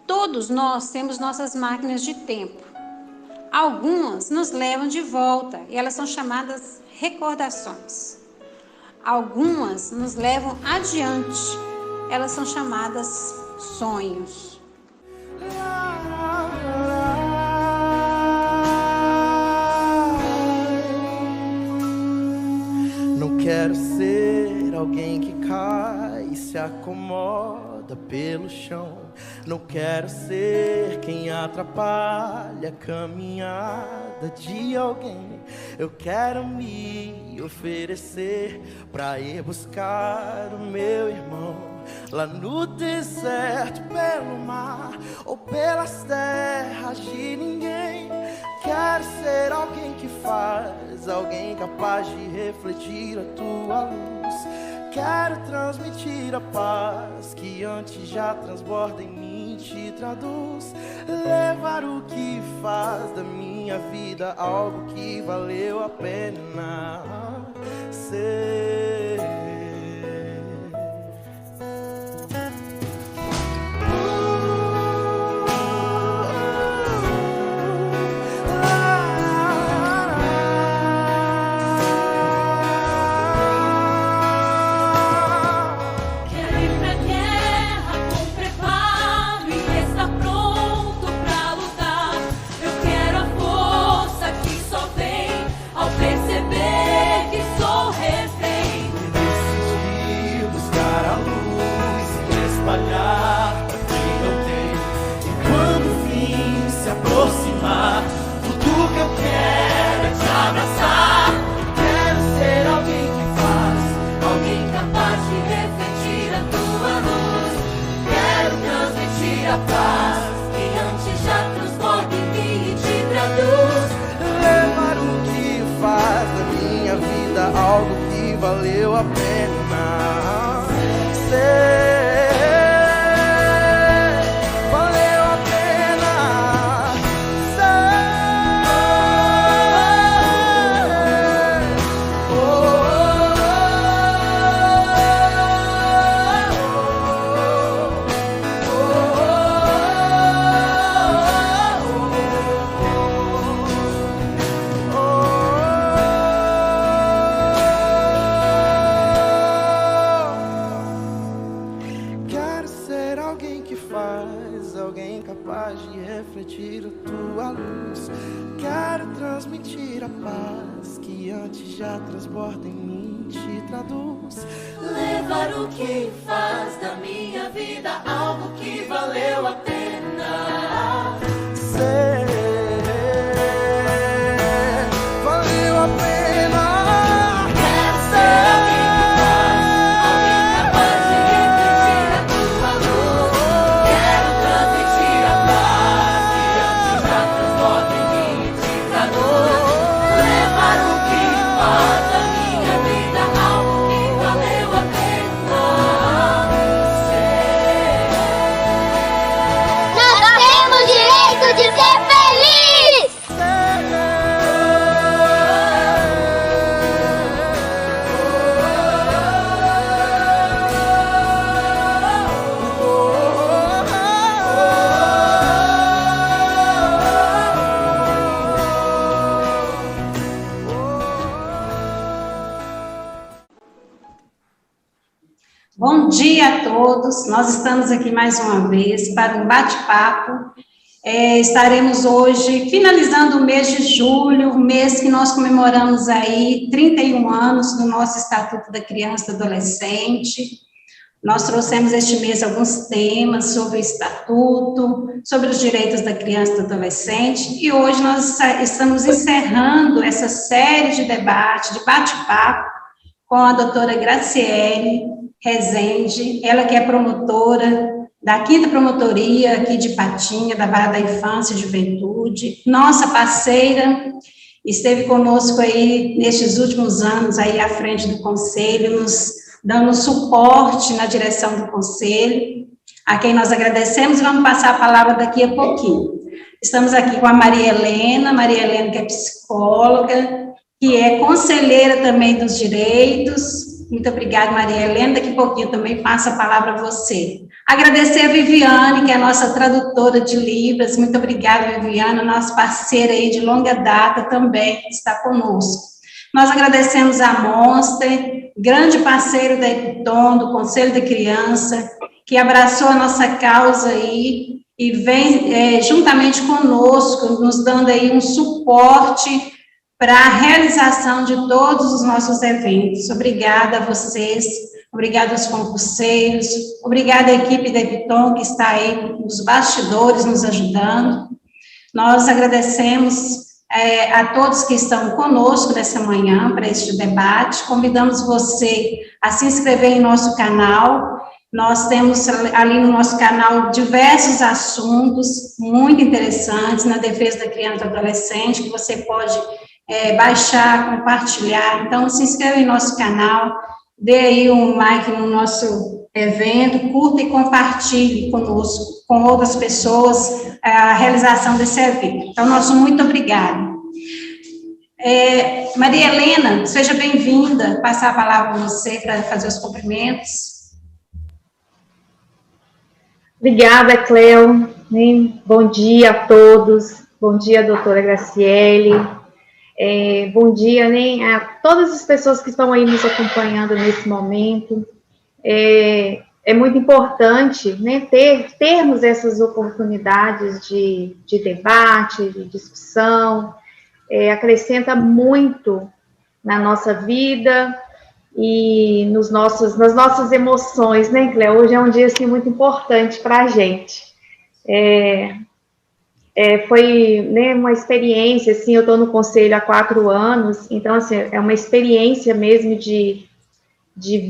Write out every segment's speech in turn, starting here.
Todos nós temos nossas máquinas de tempo. Algumas nos levam de volta e elas são chamadas recordações. Algumas nos levam adiante, elas são chamadas sonhos. Não quero ser alguém que cai e se acomoda pelo chão. Não quero ser quem atrapalha a caminhada de alguém. Eu quero me oferecer pra ir buscar o meu irmão lá no deserto, pelo mar ou pelas terras de ninguém. Quero ser alguém que faz, alguém capaz de refletir a tua luz. Quero transmitir a paz que antes já transborda em mim, te traduz. Levar o que faz da minha vida algo que valeu a pena ser. Tudo que eu quero é te abraçar. Quero ser alguém que faz, alguém capaz de refletir a tua luz. Quero transmitir a paz que antes já transborda em mim e te traduz. Levar o que faz da minha vida algo que valeu a pena ser. Refletir a tua luz. Quero transmitir a paz que antes já transborda em mim, te traduz. Levar o que faz da minha vida algo que valeu a pena ser. Valeu a pena. Quero ser alguém que faz, alguém capaz de refletir a tua luz. Quero transmitir a paz que antes já transborda em mim e te traduz. Levar o que faz da minha vida algo que valeu a pena ser. Nós temos direito de ser felizes! Bom dia a todos, nós estamos aqui mais uma vez para um bate-papo. Estaremos hoje finalizando o mês de julho, o mês que nós comemoramos aí 31 anos do nosso Estatuto da Criança e do Adolescente. Nós trouxemos este mês alguns temas sobre o Estatuto, sobre os direitos da criança e do adolescente, e hoje nós estamos encerrando essa série de debate, de bate-papo, com a doutora Graciele Rezende, ela que é promotora da 5ª Promotoria aqui de Patinha, da Vara da Infância e Juventude, nossa parceira, esteve conosco aí nestes últimos anos aí à frente do Conselho, nos dando suporte na direção do Conselho, a quem nós agradecemos e vamos passar a palavra daqui a pouquinho. Estamos aqui com a Maria Helena que é psicóloga, que é conselheira também dos direitos, Muito obrigada, Maria Helena. Daqui a pouquinho também passo a palavra a você. Agradecer a Viviane, que é a nossa tradutora de Libras. Muito obrigada, Viviane, nossa parceira aí de longa data também, que está conosco. Nós agradecemos a Monster, grande parceiro da Epitom, do Conselho da Criança, que abraçou a nossa causa aí e vem juntamente conosco, nos dando aí um suporte para a realização de todos os nossos eventos. Obrigada a vocês, obrigada aos concurseiros, obrigada à equipe da Epitom, que está aí nos bastidores nos ajudando. Nós agradecemos a todos que estão conosco nessa manhã para este debate. Convidamos você a se inscrever em nosso canal. Nós temos ali no nosso canal diversos assuntos muito interessantes na defesa da criança e do adolescente, que você pode baixar, compartilhar. Então, se inscreva em nosso canal, dê aí um like no nosso evento, curta e compartilhe conosco, com outras pessoas, a realização desse evento. Então, nosso muito obrigado. Maria Helena, seja bem-vinda, passar a palavra para você para fazer os cumprimentos. Obrigada, Cleo. Bom dia a todos. Bom dia, doutora Graciele. Bom dia a todas as pessoas que estão aí nos acompanhando nesse momento. É muito importante, né, termos essas oportunidades de debate, de discussão, acrescenta muito na nossa vida e nas nossas emoções, né, Cléo? Hoje é um dia, assim, muito importante para a gente. Foi, né, uma experiência, assim, eu estou no conselho há 4 anos, então, assim, é uma experiência mesmo de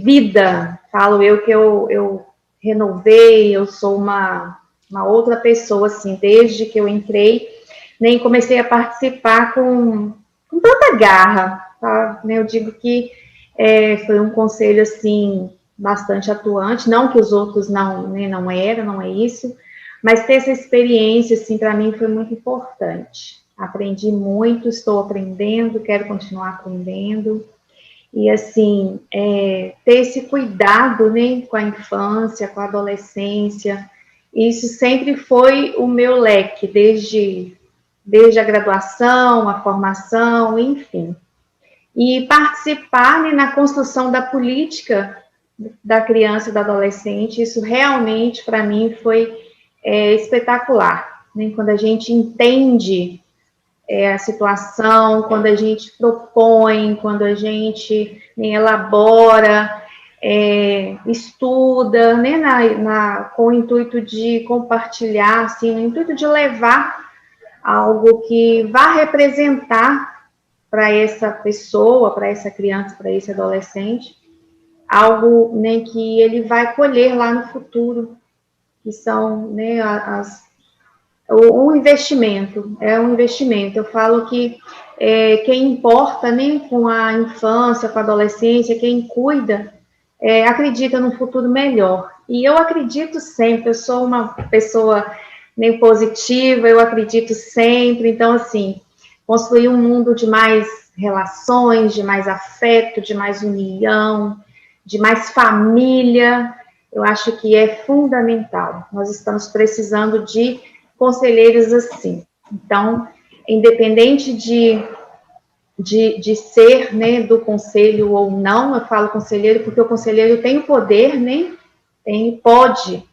vida, falo eu, que eu renovei, eu sou uma outra pessoa, assim, desde que eu entrei, nem comecei a participar com tanta garra, tá? Eu digo que foi um conselho, assim, bastante atuante, não que os outros não eram, não é isso, mas ter essa experiência, assim, para mim foi muito importante. Aprendi muito, estou aprendendo, quero continuar aprendendo. E, assim, ter esse cuidado, né, com a infância, com a adolescência, isso sempre foi o meu leque, desde a graduação, a formação, enfim. E participar, né, na construção da política da criança e do adolescente, isso realmente, para mim, foi espetacular, né, quando a gente entende a situação, quando a gente propõe, quando a gente, né, elabora, estuda, né, com o intuito de compartilhar, assim, no intuito de levar algo que vá representar para essa pessoa, para essa criança, para esse adolescente, algo, né, que ele vai colher lá no futuro, que são, né, um investimento, um investimento. Eu falo que quem importa, né, com a infância, com a adolescência, quem cuida, acredita num futuro melhor. E eu acredito sempre, eu sou uma pessoa, né, positiva, eu acredito sempre, então, assim, construir um mundo de mais relações, de mais afeto, de mais união, de mais família, eu acho que é fundamental. Nós estamos precisando de conselheiros assim. Então, independente de ser, né, do conselho ou não, eu falo conselheiro porque o conselheiro tem o poder, né, pode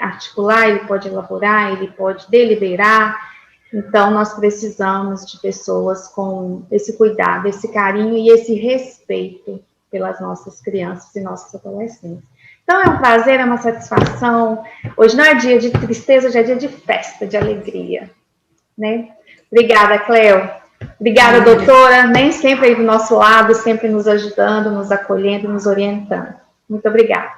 articular, ele pode elaborar, ele pode deliberar. Então, nós precisamos de pessoas com esse cuidado, esse carinho e esse respeito pelas nossas crianças e nossos adolescentes. Então, é um prazer, é uma satisfação. Hoje não é dia de tristeza, hoje é dia de festa, de alegria, né? Obrigada, Cleo. Obrigada, doutora, né? Sempre aí do nosso lado, sempre nos ajudando, nos acolhendo, nos orientando. Muito obrigada.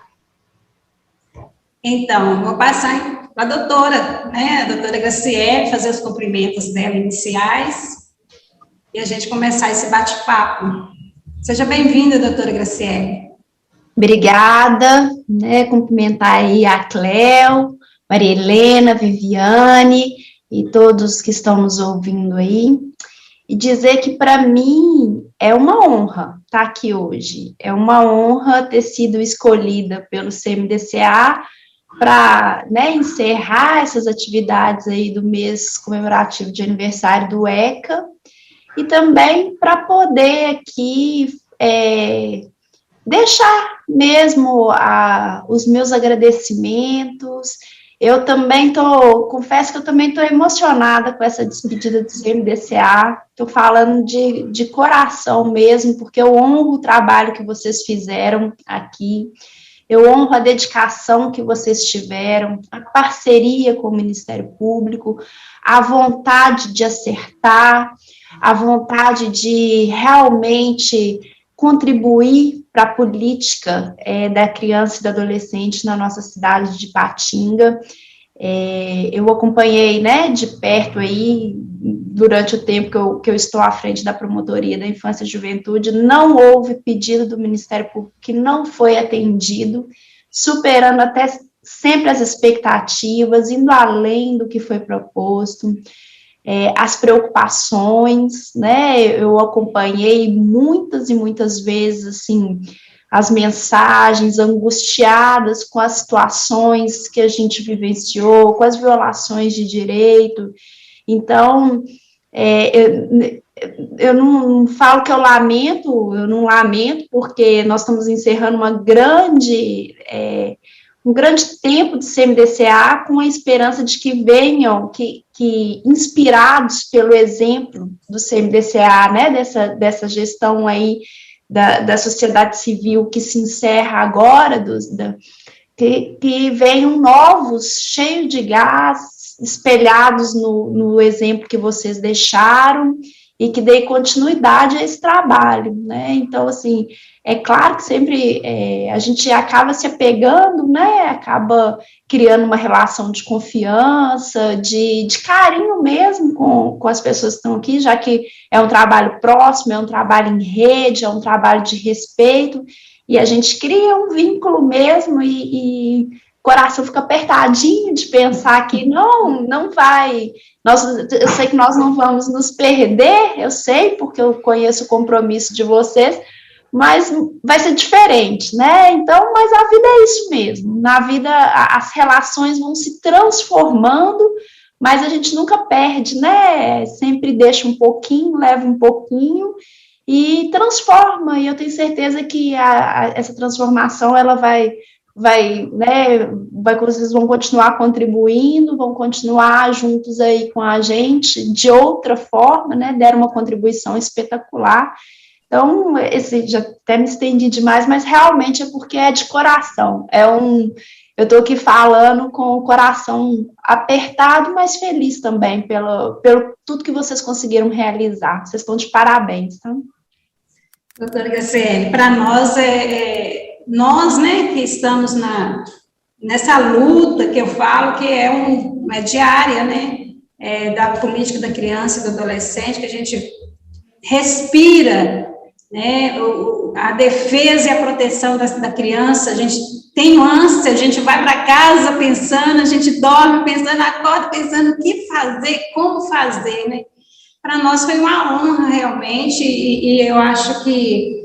Então, vou passar para a doutora, né? A doutora Graciele, fazer os cumprimentos dela iniciais e a gente começar esse bate-papo. Seja bem-vinda, doutora Graciele. Obrigada, né, cumprimentar aí a Cleo, Maria Helena, Viviane e todos que estão nos ouvindo aí, e dizer que para mim é uma honra estar aqui hoje, é uma honra ter sido escolhida pelo CMDCA para, né, encerrar essas atividades aí do mês comemorativo de aniversário do ECA, e também para poder aqui deixar mesmo os meus agradecimentos. Eu também confesso que eu também estou emocionada com essa despedida do CMDCA, estou falando de coração mesmo, porque eu honro o trabalho que vocês fizeram aqui, eu honro a dedicação que vocês tiveram, a parceria com o Ministério Público, a vontade de acertar, a vontade de realmente contribuir para a política da criança e do adolescente na nossa cidade de Ipatinga. Eu acompanhei, né, de perto aí, durante o tempo que eu estou à frente da Promotoria da Infância e Juventude, não houve pedido do Ministério Público que não foi atendido, superando até sempre as expectativas, indo além do que foi proposto. As preocupações, né, eu acompanhei muitas e muitas vezes, assim, as mensagens angustiadas com as situações que a gente vivenciou, com as violações de direito. Então, eu não falo que eu não lamento, porque nós estamos encerrando um grande tempo de CMDCA, com a esperança de que venham, que inspirados pelo exemplo do CMDCA, né, dessa gestão aí da sociedade civil que se encerra agora, que venham novos, cheios de gás, espelhados no exemplo que vocês deixaram, e que dê continuidade a esse trabalho, né? Então, assim, é claro que sempre a gente acaba se apegando, né? Acaba criando uma relação de confiança, de carinho mesmo com as pessoas que estão aqui, já que é um trabalho próximo, é um trabalho em rede, é um trabalho de respeito, e a gente cria um vínculo mesmo, e o coração fica apertadinho de pensar que não vai... eu sei que nós não vamos nos perder, eu sei, porque eu conheço o compromisso de vocês, mas vai ser diferente, né? Então, mas a vida é isso mesmo. Na vida, as relações vão se transformando, mas a gente nunca perde, né? Sempre deixa um pouquinho, leva um pouquinho e transforma. E eu tenho certeza que essa transformação, ela vai, né, vocês vão continuar contribuindo, vão continuar juntos aí com a gente, de outra forma, né, deram uma contribuição espetacular. Então, já até me estendi demais, mas realmente é porque é de coração, eu estou aqui falando com o coração apertado, mas feliz também pelo tudo que vocês conseguiram realizar, vocês estão de parabéns, tá? Doutora Graciele, para nós nós, né, que estamos nessa luta que eu falo, que é diária, né, da política da criança e do adolescente, que a gente respira, né, a defesa e a proteção da criança, a gente tem ânsia, a gente vai para casa pensando, a gente dorme pensando, acorda pensando o que fazer, como fazer, né. Para nós foi uma honra, realmente, e eu acho que,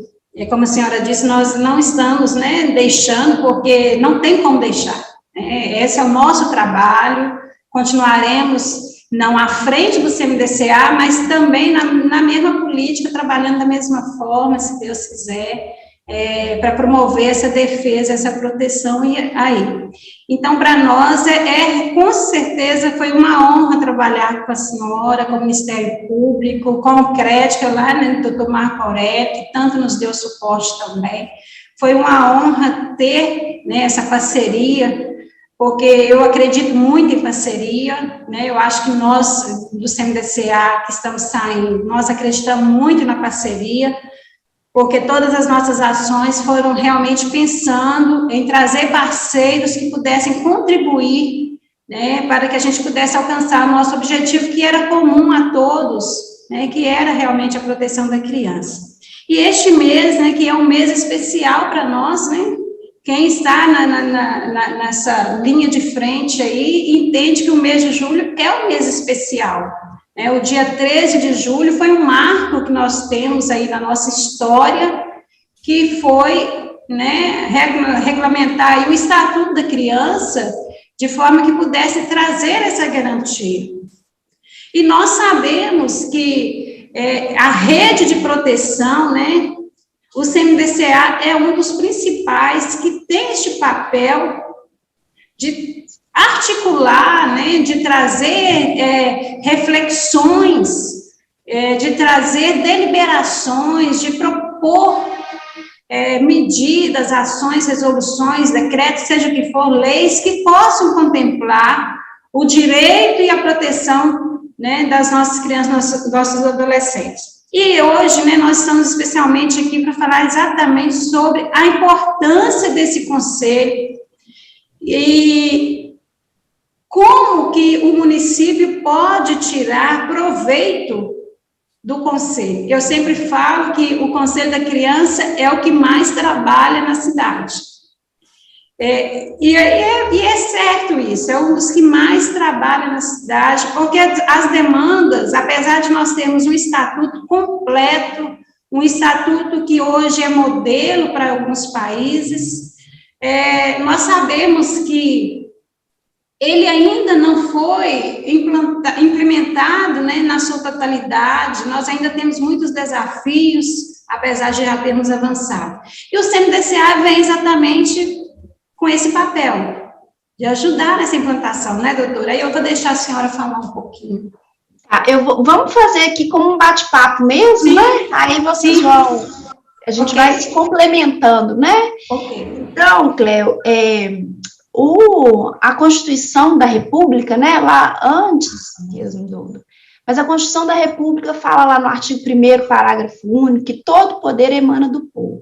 como a senhora disse, nós não estamos, né, deixando, porque não tem como deixar, né? Esse é o nosso trabalho, continuaremos, não à frente do CMDCA, mas também na mesma política, trabalhando da mesma forma, se Deus quiser, para promover essa defesa, essa proteção aí. Então, para nós, com certeza, foi uma honra trabalhar com a senhora, com o Ministério Público, com o CREDICA, lá, né, doutor Marco Aurélio, que tanto nos deu suporte também. Foi uma honra ter, né, essa parceria, porque eu acredito muito em parceria, né, eu acho que nós, do CMDCA, que estamos saindo, nós acreditamos muito na parceria, porque todas as nossas ações foram realmente pensando em trazer parceiros que pudessem contribuir, né, para que a gente pudesse alcançar o nosso objetivo, que era comum a todos, né, que era realmente a proteção da criança. E este mês, né, que é um mês especial para nós, né, quem está nessa linha de frente aí, entende que o mês de julho é um mês especial, O dia 13 de julho foi um marco que nós temos aí na nossa história, que foi, regulamentar aí o Estatuto da Criança, de forma que pudesse trazer essa garantia. E nós sabemos que a rede de proteção, o CMDCA é um dos principais que tem este papel de articular, de trazer reflexões, de trazer deliberações, de propor medidas, ações, resoluções, decretos, seja o que for, leis que possam contemplar o direito e a proteção, das nossas crianças, nossos adolescentes. E hoje, nós estamos especialmente aqui para falar exatamente sobre a importância desse conselho e como que o município pode tirar proveito do conselho. Eu sempre falo que o Conselho da Criança é o que mais trabalha na cidade. E é certo isso, é um dos que mais trabalha na cidade, porque as demandas, apesar de nós termos um estatuto completo, um estatuto que hoje é modelo para alguns países, nós sabemos que ele ainda não foi implementado, na sua totalidade, nós ainda temos muitos desafios, apesar de já termos avançado. E o CMDCA vem exatamente com esse papel, de ajudar nessa implantação, doutora? Aí eu vou deixar a senhora falar um pouquinho. Tá, vamos fazer aqui como um bate-papo mesmo, sim, Aí vocês vão, a gente vai se complementando, Ok. Então, Cleo, a Constituição da República, lá antes mesmo mas a Constituição da República fala lá no artigo 1º, parágrafo único, que todo poder emana do povo.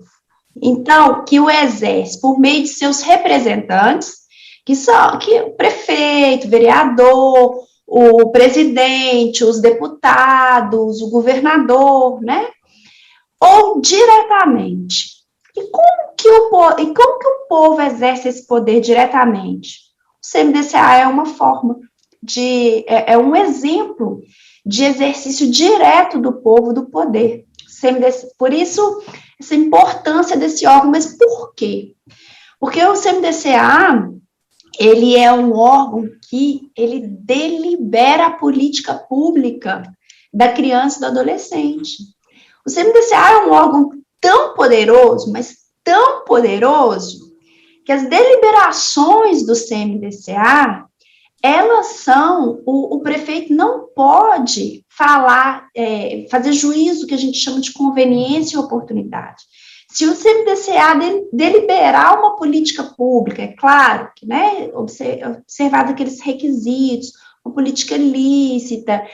Então, que o exerce por meio de seus representantes, que o prefeito, vereador, o presidente, os deputados, o governador, ou diretamente. E como que o povo exerce esse poder diretamente? O CMDCA é uma forma é um exemplo de exercício direto do povo do poder. Por isso, essa importância desse órgão, mas por quê? Porque o CMDCA, ele é um órgão que ele delibera a política pública da criança e do adolescente. O CMDCA é um órgão tão poderoso, mas tão poderoso, que as deliberações do CMDCA, elas são, o prefeito não pode falar, fazer juízo, que a gente chama de conveniência e oportunidade. Se o CMDCA deliberar uma política pública, é claro que, observado aqueles requisitos, uma política lícita,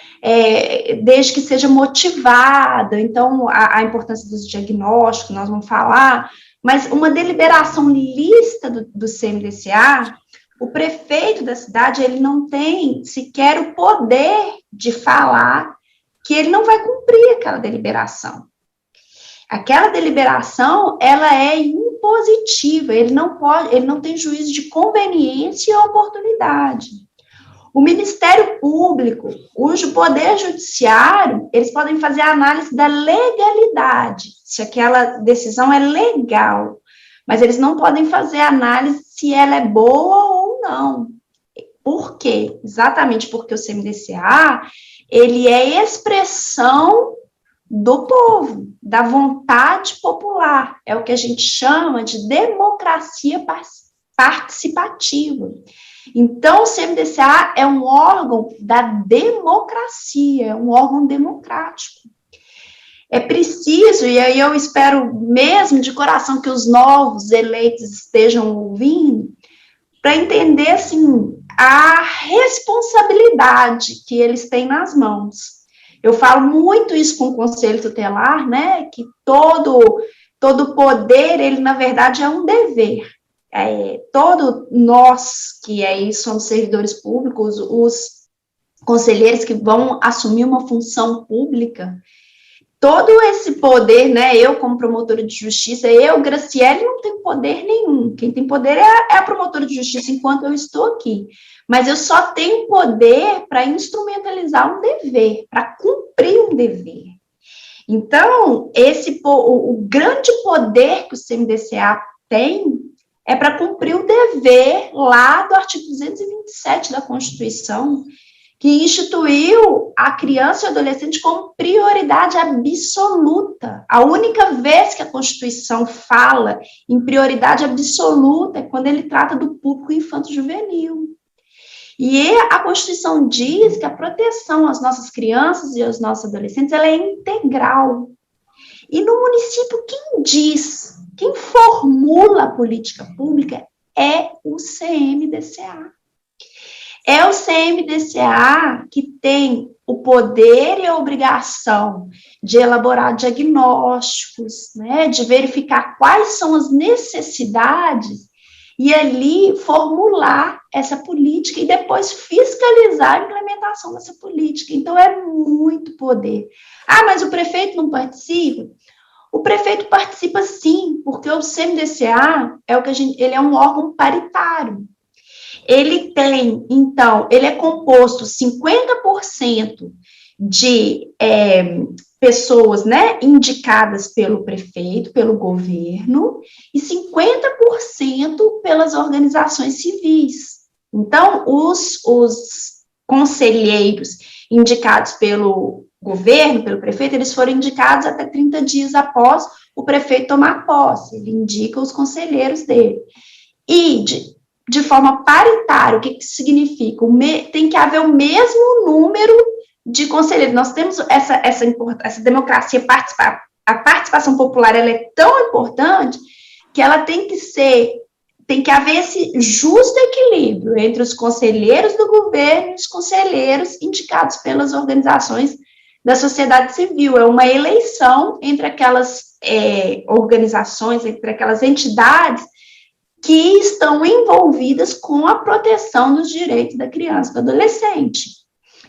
desde que seja motivada, então, a importância dos diagnósticos, nós vamos falar, mas uma deliberação lícita do CMDCA, o prefeito da cidade, ele não tem sequer o poder de falar que ele não vai cumprir aquela deliberação. Aquela deliberação, ela é impositiva, ele não tem juízo de conveniência e oportunidade. O Ministério Público, o Poder Judiciário, eles podem fazer a análise da legalidade, se aquela decisão é legal, mas eles não podem fazer a análise se ela é boa ou não. Por quê? Exatamente porque o CMDCA, ele é expressão do povo, da vontade popular, é o que a gente chama de democracia participativa. Então, o CMDCA é um órgão da democracia, é um órgão democrático. É preciso, e aí eu espero mesmo de coração que os novos eleitos estejam ouvindo, para entender, assim, a responsabilidade que eles têm nas mãos. Eu falo muito isso com o Conselho Tutelar, que todo poder, ele, na verdade, é um dever. Todos nós que aí somos servidores públicos, os conselheiros que vão assumir uma função pública, todo esse poder, né, eu como promotora de justiça, eu, Graciele, não tenho poder nenhum. Quem tem poder é a promotora de justiça enquanto eu estou aqui. Mas eu só tenho poder para instrumentalizar um dever, para cumprir um dever. Então, o grande poder que o CMDCA tem é para cumprir o dever lá do artigo 227 da Constituição, que instituiu a criança e o adolescente como prioridade absoluta. A única vez que a Constituição fala em prioridade absoluta é quando ele trata do público infanto-juvenil. E a Constituição diz que a proteção às nossas crianças e aos nossos adolescentes ela é integral. E no município, quem formula a política pública é o CMDCA. É o CMDCA que tem o poder e a obrigação de elaborar diagnósticos, né, de verificar quais são as necessidades e ali formular essa política e depois fiscalizar a implementação dessa política. Então, é muito poder. Ah, mas o prefeito não participa? O prefeito participa sim, porque o CMDCA ele é um órgão paritário. Ele tem, então, ele é composto 50% de pessoas, né, indicadas pelo prefeito, pelo governo, e 50% pelas organizações civis. Então, os conselheiros indicados pelo governo, pelo prefeito, eles foram indicados até 30 dias após o prefeito tomar posse. Ele indica os conselheiros dele. E, de forma paritária, o que significa? Tem que haver o mesmo número de conselheiros. Nós temos essa democracia a participação popular, ela é tão importante que ela tem que haver esse justo equilíbrio entre os conselheiros do governo e os conselheiros indicados pelas organizações da sociedade civil. É uma eleição entre aquelas organizações, entre aquelas entidades que estão envolvidas com a proteção dos direitos da criança e do adolescente.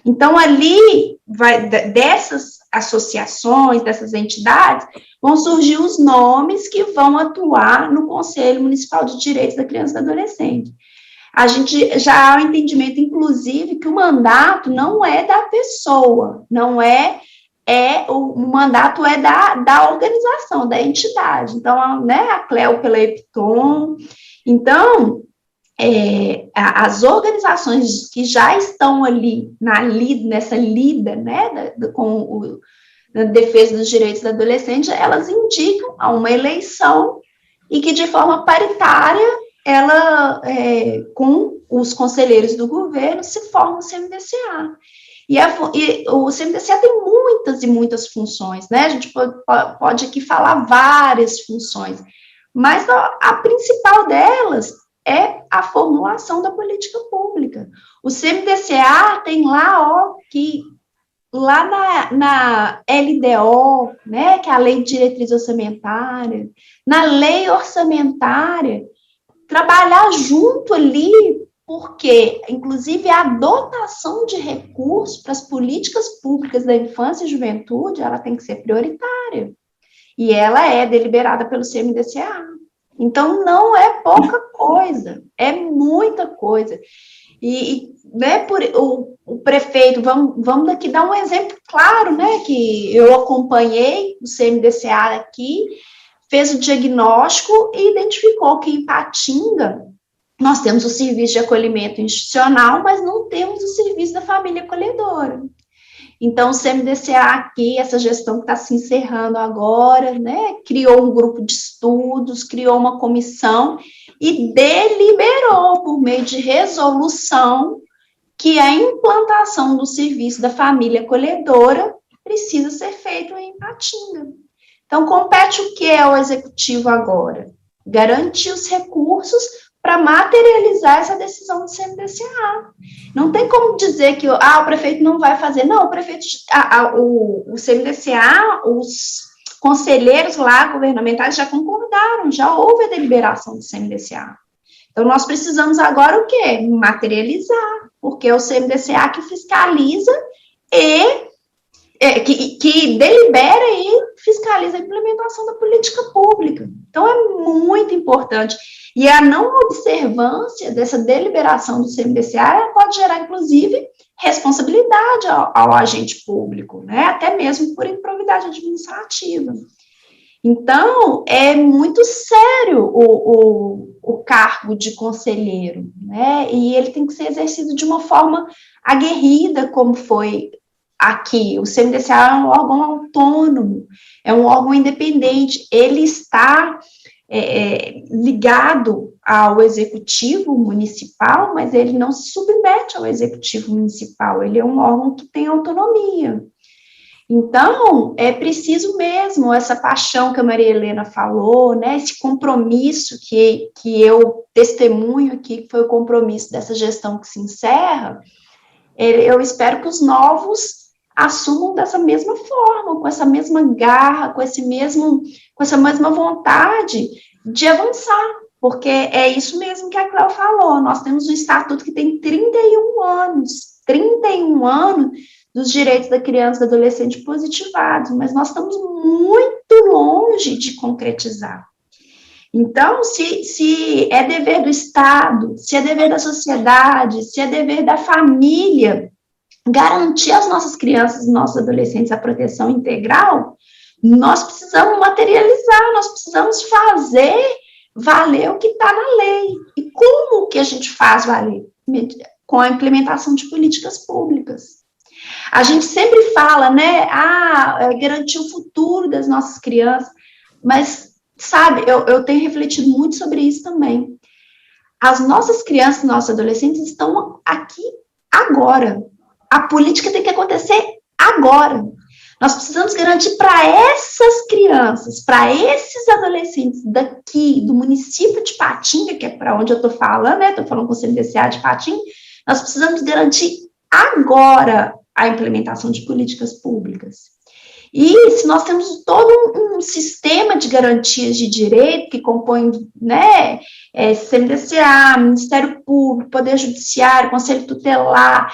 Então, ali, dessas associações, dessas entidades, vão surgir os nomes que vão atuar no Conselho Municipal de Direitos da Criança e do Adolescente. A gente já há um entendimento, inclusive, que o mandato não é da pessoa, o mandato é da organização, da entidade. Então, né, a CLEO pela EPTOM. Então, as organizações que já estão ali nessa lida, né, com a defesa dos direitos do adolescente, elas indicam a uma eleição e que, de forma paritária, com os conselheiros do governo, se forma o CMDCA. E o CMDCA tem muitas e muitas funções, né? A gente pode aqui falar várias funções, mas a principal delas é a formulação da política pública. O CMDCA tem lá, na LDO, né, que é a Lei de Diretriz Orçamentária, na Lei Orçamentária, trabalhar junto ali, porque, inclusive, a dotação de recursos para as políticas públicas da infância e juventude, ela tem que ser prioritária. E ela é deliberada pelo CMDCA. Então, não é pouca coisa, é muita coisa. Né, o prefeito, vamos aqui dar um exemplo claro, né, que eu acompanhei o CMDCA aqui, fez o diagnóstico e identificou que em Ipatinga nós temos o serviço de acolhimento institucional, mas não temos o serviço da família acolhedora. Então, o CMDCA aqui, essa gestão que está se encerrando agora, né, criou um grupo de estudos, criou uma comissão e deliberou, por meio de resolução, que a implantação do serviço da família acolhedora precisa ser feito em Ipatinga. Então, compete o que é o executivo agora? Garantir os recursos para materializar essa decisão do CMDCA. Não tem como dizer que o prefeito não vai fazer. Não, o prefeito, o CMDCA, os conselheiros lá governamentais já concordaram, já houve a deliberação do CMDCA. Então, nós precisamos agora o quê? Materializar, porque é o CMDCA que fiscaliza e que delibera e fiscaliza a implementação da política pública. Então, é muito importante. E a não observância dessa deliberação do CMDCA pode gerar, inclusive, responsabilidade ao agente público, né? Até mesmo por improbidade administrativa. Então, é muito sério o cargo de conselheiro, né? E ele tem que ser exercido de uma forma aguerrida, como foi aqui. O CMDCA é um órgão autônomo, é um órgão independente, ele está ligado ao executivo municipal, mas ele não se submete ao executivo municipal, ele é um órgão que tem autonomia. Então, é preciso mesmo essa paixão que a Maria Helena falou, né, esse compromisso que eu testemunho aqui, que foi o compromisso dessa gestão que se encerra, eu espero que os novos assumam dessa mesma forma, com essa mesma garra, com essa mesma vontade de avançar, porque é isso mesmo que a Cléo falou, nós temos um estatuto que tem 31 anos dos direitos da criança e do adolescente positivados, mas nós estamos muito longe de concretizar. Então, se é dever do Estado, se é dever da sociedade, se é dever da família, garantir às nossas crianças e nossos adolescentes a proteção integral, nós precisamos materializar, nós precisamos fazer valer o que está na lei. E como que a gente faz valer? Com a implementação de políticas públicas. A gente sempre fala, né, garantir o futuro das nossas crianças, mas, sabe, eu tenho refletido muito sobre isso também. As nossas crianças, nossos adolescentes estão aqui agora. A política tem que acontecer agora. Nós precisamos garantir para essas crianças, para esses adolescentes daqui, do município de Patinga, que é para onde eu estou falando, né, estou falando com o CMDCA de Patinga, nós precisamos garantir agora a implementação de políticas públicas. E se nós temos todo um sistema de garantias de direito que compõe, né, CMDCA, Ministério Público, Poder Judiciário, Conselho Tutelar,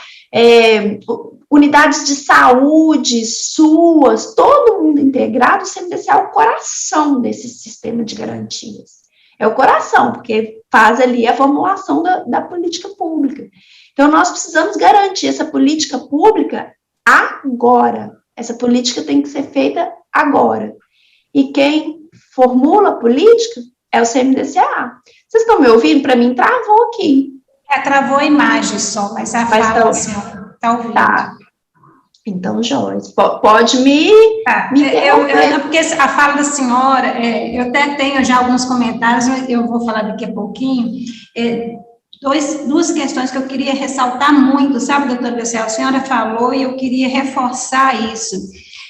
unidades de saúde, SUAS, todo mundo integrado, o CMDCA é o coração desse sistema de garantias. É o coração, porque faz ali a formulação da política pública. Então, nós precisamos garantir essa política pública agora. Essa política tem que ser feita agora. E quem formula a política é o CMDCA. Vocês estão me ouvindo? Para mim, travou aqui. Travou a imagem só, mas a fala, senhora, está ouvindo. Tá. Então, Joyce, pode me porque a fala da senhora, eu até tenho já alguns comentários, eu vou falar daqui a pouquinho, duas questões que eu queria ressaltar muito, sabe, doutora Bessel, a senhora falou e eu queria reforçar isso,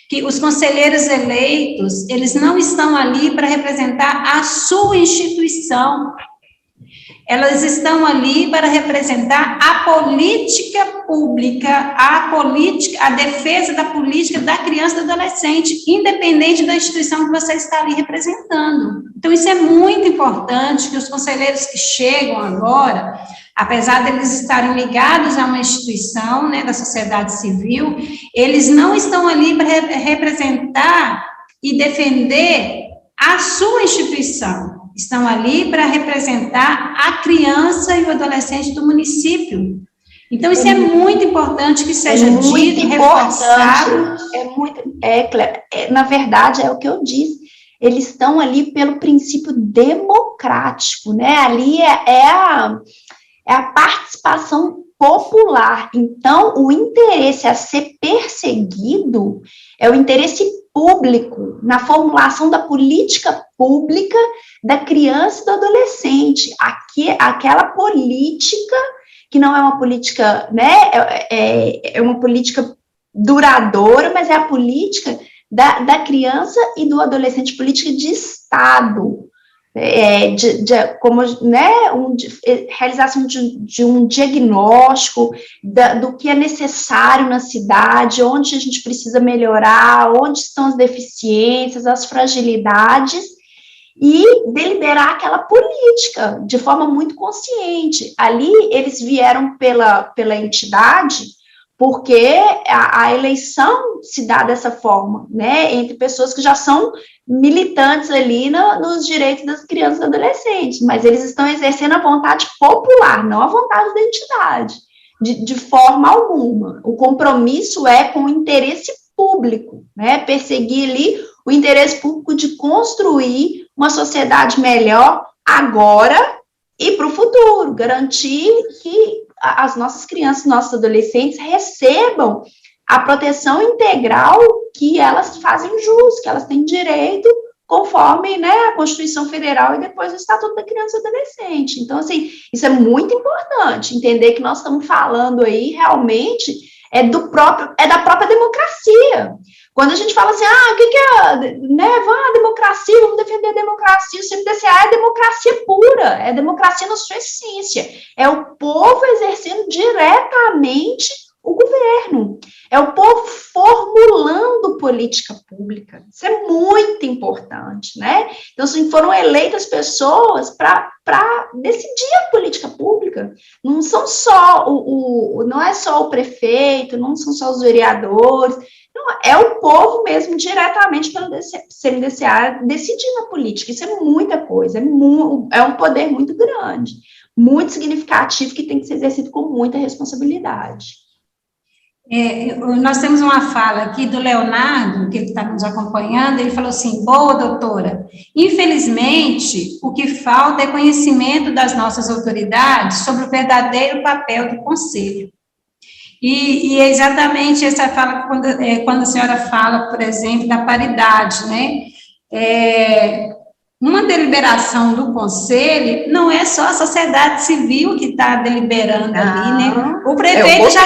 que os conselheiros eleitos, eles não estão ali para representar a sua instituição, elas estão ali para representar a política pública, a defesa da política da criança e do adolescente, independente da instituição que você está ali representando. Então, isso é muito importante, que os conselheiros que chegam agora, apesar de eles estarem ligados a uma instituição, né, da sociedade civil, eles não estão ali para representar e defender a sua instituição. Estão ali para representar a criança e o adolescente do município. Então, isso é muito importante que seja dito, reforçado. Na verdade, é o que eu disse, eles estão ali pelo princípio democrático, né? Ali é a participação popular. Então, o interesse a ser perseguido é o interesse público, na formulação da política pública da criança e do adolescente. Aquela política, que não é uma política, né, é uma política duradoura, mas é a política da criança e do adolescente, política de Estado, como, né, realização de um diagnóstico do que é necessário na cidade, onde a gente precisa melhorar, onde estão as deficiências, as fragilidades, e deliberar aquela política de forma muito consciente. Ali, eles vieram pela entidade porque a eleição se dá dessa forma, né, entre pessoas que já são militantes ali nos direitos das crianças e adolescentes, mas eles estão exercendo a vontade popular, não a vontade da entidade, de forma alguma. O compromisso é com o interesse público, né, perseguir ali o interesse público de construir uma sociedade melhor agora e para o futuro, garantir que as nossas crianças, nossos adolescentes recebam a proteção integral que elas fazem jus, que elas têm direito, conforme, né, a Constituição Federal e depois o Estatuto da Criança e Adolescente. Então, assim, isso é muito importante, entender que nós estamos falando aí, realmente, da própria democracia. Quando a gente fala assim, o que é, né, a democracia, vamos defender a democracia, o CMDCA é democracia pura, é democracia na sua essência, é o povo exercendo diretamente o governo, é o povo formulando política pública, isso é muito importante, né? Então, assim, foram eleitas pessoas para decidir a política pública, não são só não é só o prefeito, não são só os vereadores, não, é o povo mesmo, diretamente pelo CMDCA, decidindo a política, isso é muita coisa, é um poder muito grande, muito significativo, que tem que ser exercido com muita responsabilidade. Nós temos uma fala aqui do Leonardo, que ele está nos acompanhando, ele falou assim, boa, doutora, infelizmente, o que falta é conhecimento das nossas autoridades sobre o verdadeiro papel do Conselho. E é exatamente essa fala, quando a senhora fala, por exemplo, da paridade, né? Uma deliberação do Conselho não é só a sociedade civil que está deliberando ali, né? O prefeito já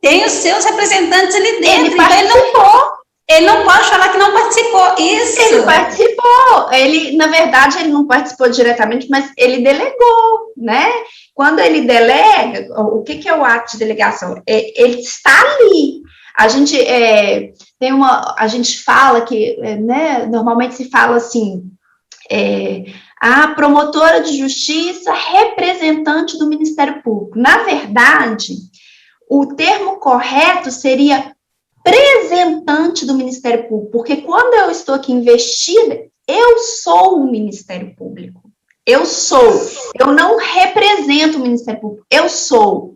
tem os seus representantes ali dentro, ele participou. Ele não pode falar que não participou, isso. Ele participou, na verdade, ele não participou diretamente, mas ele delegou, né? Quando ele delega, o que é o ato de delegação? Ele está ali. A gente a gente fala que, né, normalmente se fala assim, a promotora de justiça, representante do Ministério Público. Na verdade, o termo correto seria representante do Ministério Público, porque quando eu estou aqui investida, eu sou o Ministério Público. Eu não represento o Ministério Público, eu sou.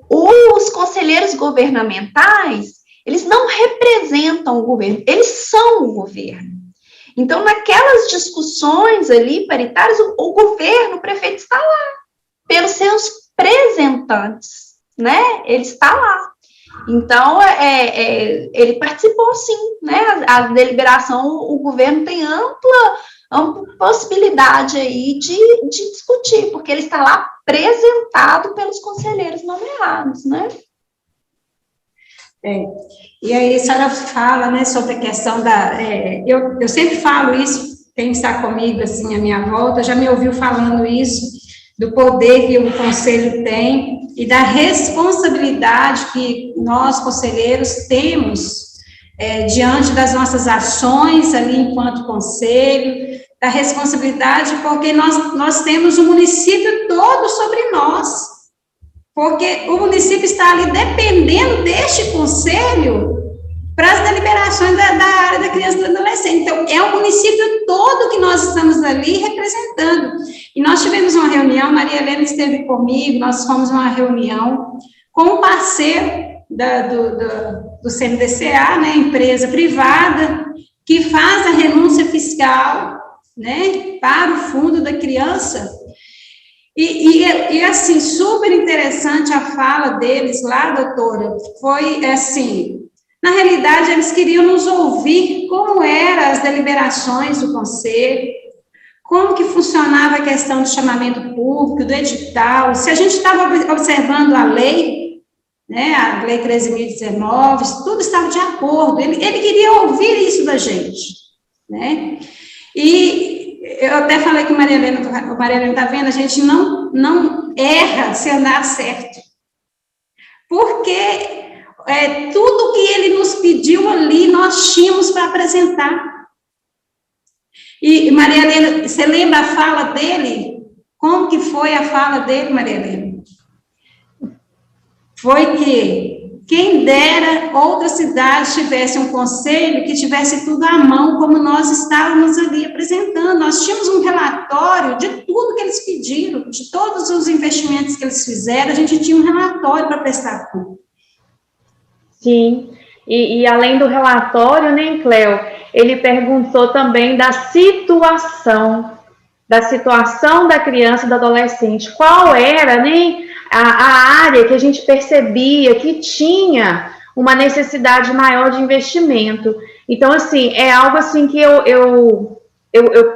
Os conselheiros governamentais, eles não representam o governo, eles são o governo. Então, naquelas discussões ali paritárias, o governo, o prefeito está lá, pelos seus representantes, né? Ele está lá. Então, ele participou, sim, né? A deliberação, o governo tem ampla possibilidade aí de discutir, porque ele está lá apresentado pelos conselheiros nomeados, né? E aí a senhora fala, né, sobre a questão eu sempre falo isso, quem está comigo, assim, à minha volta, já me ouviu falando isso, do poder que o conselho tem e da responsabilidade que nós, conselheiros, temos diante das nossas ações ali enquanto conselho, da responsabilidade, porque nós temos o município todo sobre nós, porque o município está ali dependendo deste conselho para as deliberações da área da criança e do adolescente. Então, é o município todo que nós estamos ali representando. E nós tivemos uma reunião, Maria Helena esteve comigo, nós fomos uma reunião com um parceiro do CMDCA, né, empresa privada, que faz a renúncia fiscal, né, para o fundo da criança. E assim, super interessante a fala deles lá, doutora, foi assim, na realidade, eles queriam nos ouvir como eram as deliberações do conselho, como que funcionava a questão do chamamento público, do edital, se a gente estava observando a lei, né, a lei 13.019, tudo estava de acordo, ele queria ouvir isso da gente, né, e eu até falei com a Maria Helena está vendo, a gente não erra se andar certo, porque tudo que ele nos pediu ali, nós tínhamos para apresentar. E, Maria Helena, você lembra a fala dele? Como que foi a fala dele, Maria Helena? Foi que Quem dera outras cidades tivessem um conselho que tivesse tudo à mão, como nós estávamos ali apresentando. Nós tínhamos um relatório de tudo que eles pediram, de todos os investimentos que eles fizeram, a gente tinha um relatório para prestar conta. Sim, e além do relatório, né, Cléo, ele perguntou também da situação da criança e do adolescente. Qual era, né, a área que a gente percebia que tinha uma necessidade maior de investimento. Então, assim, é algo assim que eu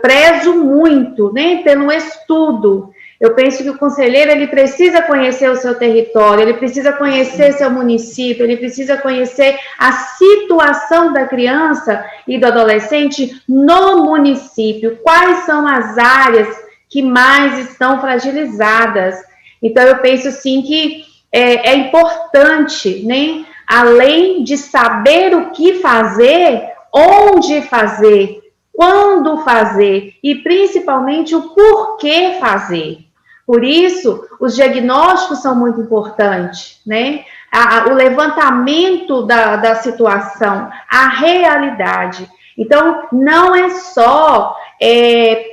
prezo muito, né, pelo estudo. Eu penso que o conselheiro, ele precisa conhecer o seu território, ele precisa conhecer seu município, ele precisa conhecer a situação da criança e do adolescente no município, quais são as áreas que mais estão fragilizadas. Então, eu penso, sim, que é importante, né, além de saber o que fazer, onde fazer, quando fazer e, principalmente, o porquê fazer. Por isso, os diagnósticos são muito importantes, né? O levantamento da situação, a realidade. Então, não é só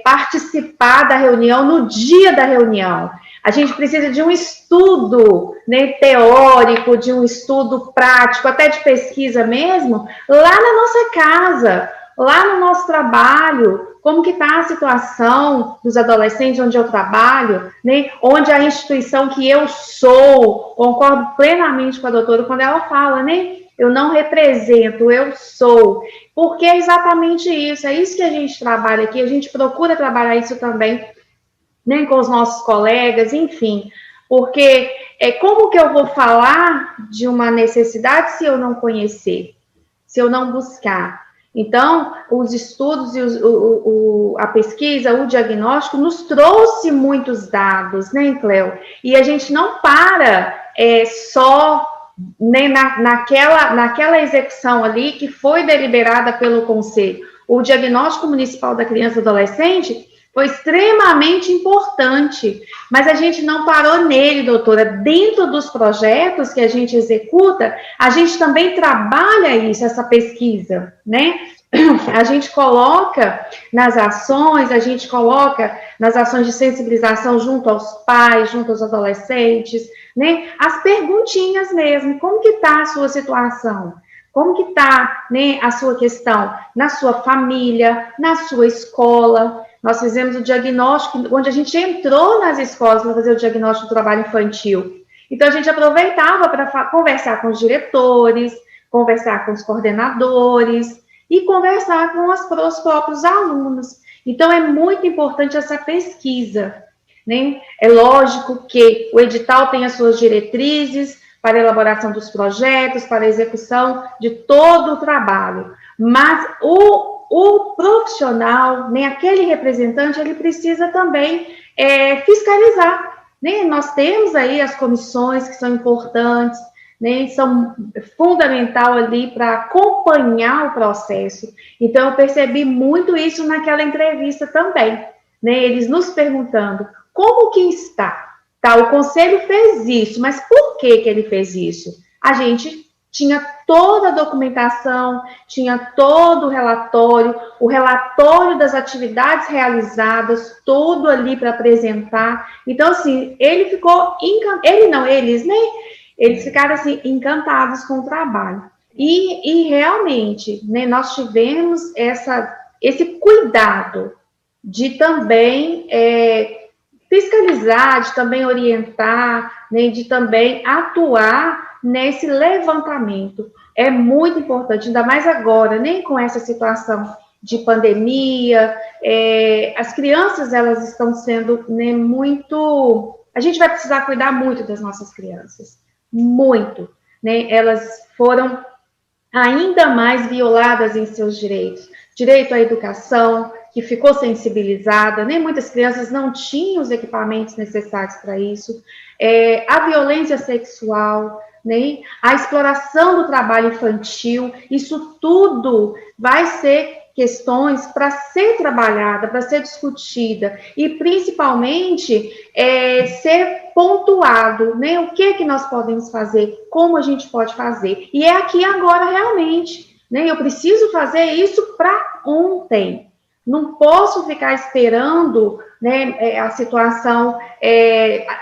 participar da reunião no dia da reunião. A gente precisa de um estudo, né, teórico, de um estudo prático, até de pesquisa mesmo, lá na nossa casa, lá no nosso trabalho, como que está a situação dos adolescentes onde eu trabalho, né? Onde a instituição que eu sou, concordo plenamente com a doutora quando ela fala, né? Eu não represento, eu sou. Porque é exatamente isso, é isso que a gente trabalha aqui, a gente procura trabalhar isso também, né, com os nossos colegas, enfim. Porque como que eu vou falar de uma necessidade se eu não conhecer, se eu não buscar? Então, os estudos e a pesquisa, o diagnóstico, nos trouxe muitos dados, né, Cléo? E a gente não para só, né, naquela execução ali que foi deliberada pelo Conselho. O diagnóstico municipal da criança e adolescente foi extremamente importante, mas a gente não parou nele, doutora. Dentro dos projetos que a gente executa, a gente também trabalha isso, essa pesquisa, né? A gente coloca nas ações, de sensibilização junto aos pais, junto aos adolescentes, né? As perguntinhas mesmo, como que está a sua situação? Como que está, né, a sua questão na sua família, na sua escola? Nós fizemos o diagnóstico, onde a gente entrou nas escolas para fazer o diagnóstico do trabalho infantil. Então, a gente aproveitava para conversar com os diretores, conversar com os coordenadores e conversar com os próprios alunos. Então, é muito importante essa pesquisa, né? É lógico que o edital tem as suas diretrizes para a elaboração dos projetos, para a execução de todo o trabalho, mas o profissional, né, aquele representante, ele precisa também fiscalizar, né? Nós temos aí as comissões que são importantes, né, são fundamental ali para acompanhar o processo. Então, eu percebi muito isso naquela entrevista também, né? Eles nos perguntando como que está. Tá, o conselho fez isso, mas por que ele fez isso? A gente tinha toda a documentação, tinha todo o relatório das atividades realizadas, tudo ali para apresentar. Então, assim, eles ficaram, assim, encantados com o trabalho. E realmente, né, nós tivemos esse cuidado de também fiscalizar, de também orientar, né, de também atuar nesse levantamento. É muito importante, ainda mais agora, né, com essa situação de pandemia, as crianças, elas estão sendo, né, muito... A gente vai precisar cuidar muito das nossas crianças, muito, né, elas foram ainda mais violadas em seus direitos. Direito à educação, que ficou sensibilizada, né? Muitas crianças não tinham os equipamentos necessários para isso, a violência sexual, né? A exploração do trabalho infantil, isso tudo vai ser questões para ser trabalhada, para ser discutida e principalmente ser pontuado, né? O que nós podemos fazer, como a gente pode fazer. E é aqui agora realmente, né? Eu preciso fazer isso para ontem. Não posso ficar esperando, né, a situação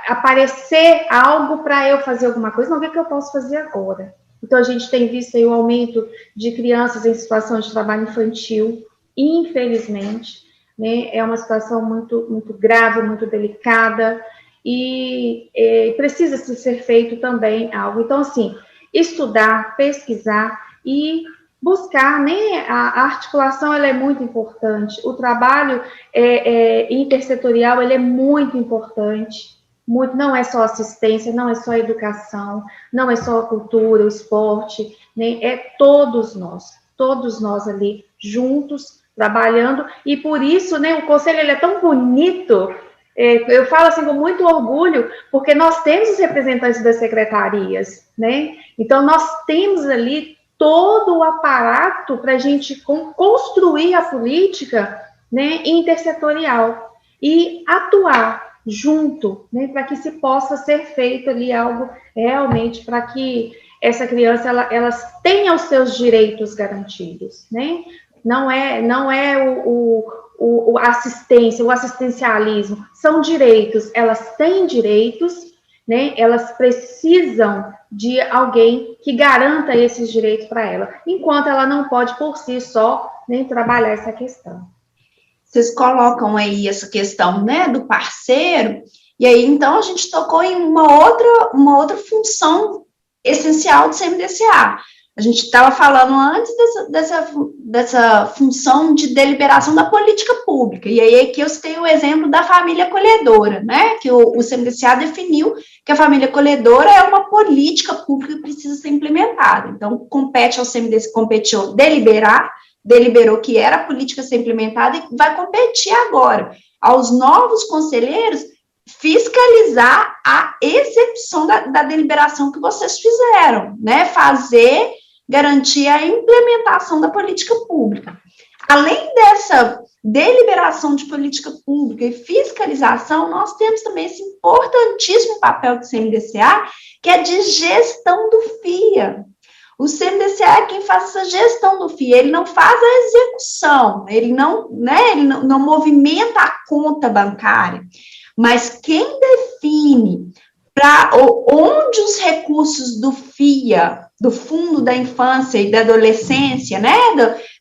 aparecer algo para eu fazer alguma coisa, não, o que eu posso fazer agora? Então, a gente tem visto aí o aumento de crianças em situação de trabalho infantil, infelizmente, né, é uma situação muito, muito grave, muito delicada, e precisa ser feito também algo. Então, assim, estudar, pesquisar e buscar, né, a articulação, ela é muito importante, o trabalho intersetorial, ele é muito importante, muito, não é só assistência, não é só educação, não é só a cultura, o esporte, né, é todos nós ali, juntos, trabalhando, e por isso, né, o conselho, ele é tão bonito, eu falo assim com muito orgulho, porque nós temos os representantes das secretarias, né, então nós temos ali todo o aparato para a gente construir a política, né, intersetorial e atuar junto, né, para que se possa ser feito ali algo realmente para que essa criança ela tenha os seus direitos garantidos, né? Não é o assistência, o assistencialismo, são direitos, elas têm direitos, né? Elas precisam de alguém que garanta esses direitos para ela, enquanto ela não pode por si só nem trabalhar essa questão. Vocês colocam aí essa questão, né, do parceiro, e aí, então, a gente tocou em uma outra função essencial do CMDCA. A gente estava falando antes dessa função de deliberação da política pública, e aí aqui eu citei o exemplo da família acolhedora, né, que o CMDCA definiu que a família acolhedora é uma política pública que precisa ser implementada. Então, compete ao CMDCA, competiu deliberou que era a política a ser implementada e vai competir agora aos novos conselheiros fiscalizar a execução da deliberação que vocês fizeram, né, garantir a implementação da política pública. Além dessa deliberação de política pública e fiscalização, nós temos também esse importantíssimo papel do CMDCA, que é de gestão do FIA. O CMDCA é quem faz essa gestão do FIA, ele não faz a execução, ele não movimenta a conta bancária, mas quem define para onde os recursos do FIA, do Fundo da Infância e da Adolescência, né,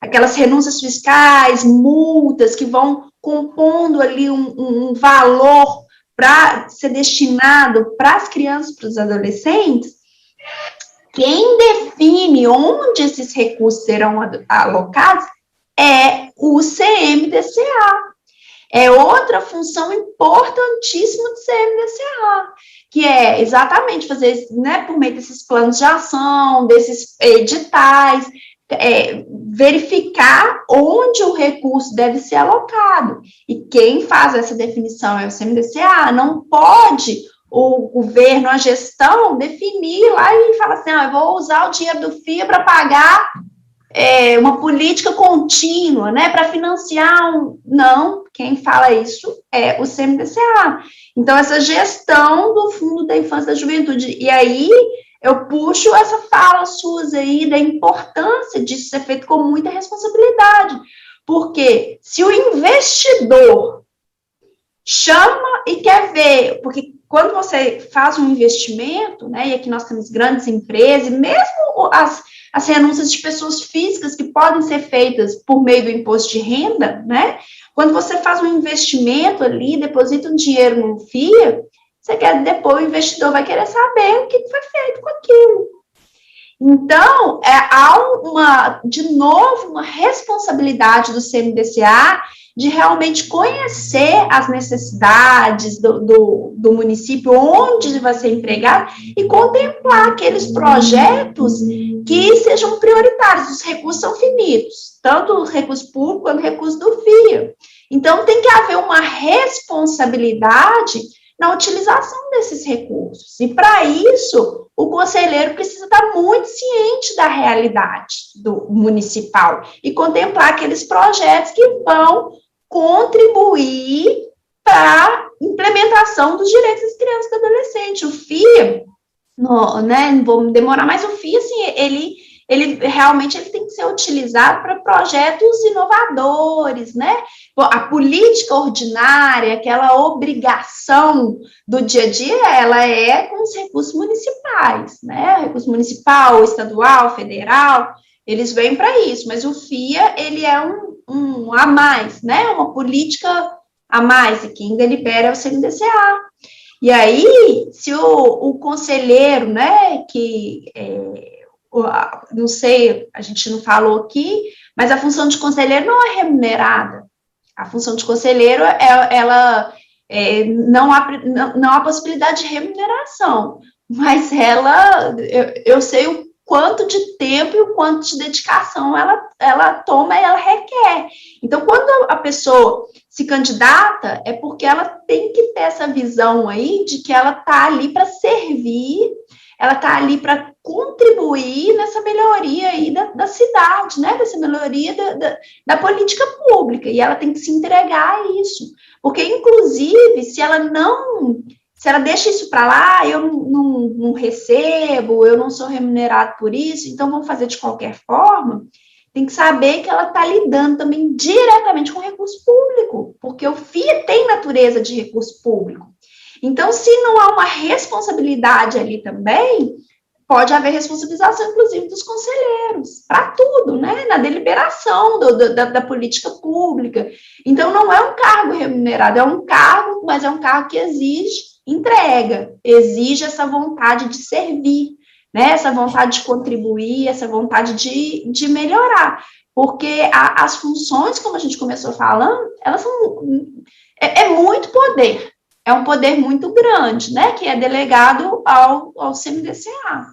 aquelas renúncias fiscais, multas que vão compondo ali um valor para ser destinado para as crianças, para os adolescentes, quem define onde esses recursos serão alocados é o CMDCA. É outra função importantíssima do CMDCA, que é exatamente fazer, né, por meio desses planos de ação, desses editais, verificar onde o recurso deve ser alocado. E quem faz essa definição é o CMDCA, não pode o governo, a gestão, definir lá e falar assim, eu vou usar o dinheiro do FIA para pagar uma política contínua, né, para financiar Não, quem fala isso é o CMDCA. Então, essa gestão do Fundo da Infância e da Juventude, e aí eu puxo essa fala suas aí da importância disso ser feito com muita responsabilidade, porque se o investidor chama e quer ver, porque quando você faz um investimento, né, e aqui nós temos grandes empresas, mesmo as renúncias de pessoas físicas que podem ser feitas por meio do imposto de renda, né, quando você faz um investimento ali, deposita um dinheiro no FIA, você quer depois, o investidor vai querer saber o que foi feito com aquilo. Então, há de novo, uma responsabilidade do CMDCA de realmente conhecer as necessidades do município, onde vai ser empregado, e contemplar aqueles projetos que sejam prioritários. Os recursos são finitos, tanto o recurso público quanto o recurso do FIA. Então, tem que haver uma responsabilidade na utilização desses recursos. E, para isso, o conselheiro precisa estar muito ciente da realidade do municipal e contemplar aqueles projetos que vão contribuir para a implementação dos direitos das crianças e do adolescente. O FIA, não vou demorar, mas o FIA, assim, ele realmente tem que ser utilizado para projetos inovadores, né? A política ordinária, aquela obrigação do dia a dia, ela é com os recursos municipais, né? Recurso municipal, estadual, federal, eles vêm para isso, mas o FIA, ele é um a mais, né? Uma política a mais, e quem delibera é o CMDCA. E aí, se o conselheiro, né, não sei, a gente não falou aqui, mas a função de conselheiro não é remunerada. A função de conselheiro, não há possibilidade de remuneração, mas eu sei o quanto de tempo e o quanto de dedicação ela toma e ela requer. Então, quando a pessoa se candidata, é porque ela tem que ter essa visão aí de que ela está ali para servir, ela está ali para contribuir nessa melhoria aí da cidade, né? Dessa melhoria da política pública, e ela tem que se entregar a isso, porque, inclusive, se ela deixa isso para lá, eu não recebo, eu não sou remunerado por isso, então vamos fazer de qualquer forma, tem que saber que ela está lidando também diretamente com recurso público, porque o FIA tem natureza de recurso público. Então, se não há uma responsabilidade ali também, pode haver responsabilização, inclusive, dos conselheiros, para tudo, né? Na deliberação da política pública. Então, não é um cargo remunerado, é um cargo, mas é um cargo que exige entrega, exige essa vontade de servir, né? Essa vontade de contribuir, essa vontade de melhorar. Porque as funções, como a gente começou falando, elas são... É muito poder. É um poder muito grande, né, que é delegado ao CMDCA.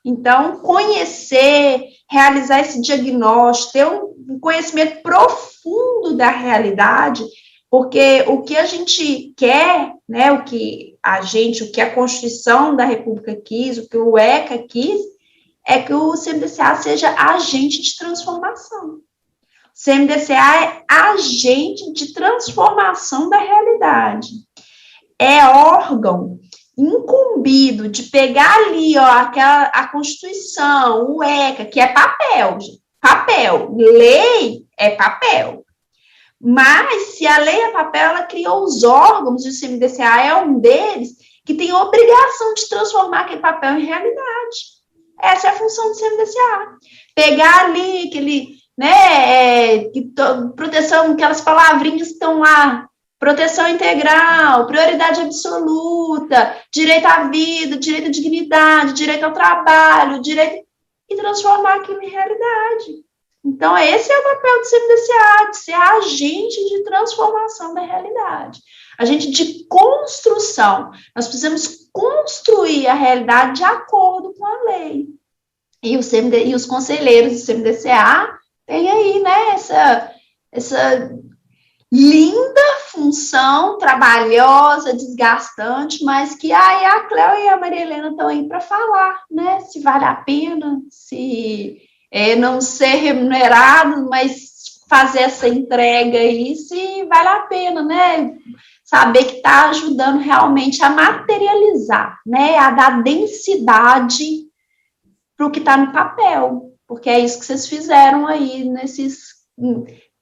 Então, conhecer, realizar esse diagnóstico, ter um conhecimento profundo da realidade, porque o que a gente quer, né, o que a Constituição da República quis, o que o ECA quis, é que o CMDCA seja agente de transformação. O CMDCA é agente de transformação da realidade. É órgão incumbido de pegar ali, ó, a Constituição, o ECA, que é papel, lei é papel. Mas, se a lei é papel, ela criou os órgãos, e o CMDCA é um deles, que tem a obrigação de transformar aquele papel em realidade. Essa é a função do CMDCA. Pegar ali aquele, né, proteção, aquelas palavrinhas que estão lá, proteção integral, prioridade absoluta, direito à vida, direito à dignidade, direito ao trabalho, e transformar aquilo em realidade. Então, esse é o papel do CMDCA, de ser agente de transformação da realidade, agente de construção. Nós precisamos construir a realidade de acordo com a lei. E os conselheiros do CMDCA têm aí, né, essa linda função, trabalhosa, desgastante, mas que a Cléo e a Maria Helena estão aí para falar, né, se vale a pena, se não ser remunerado, mas fazer essa entrega aí, se vale a pena, né, saber que está ajudando realmente a materializar, né, a dar densidade para o que está no papel, porque é isso que vocês fizeram aí nesses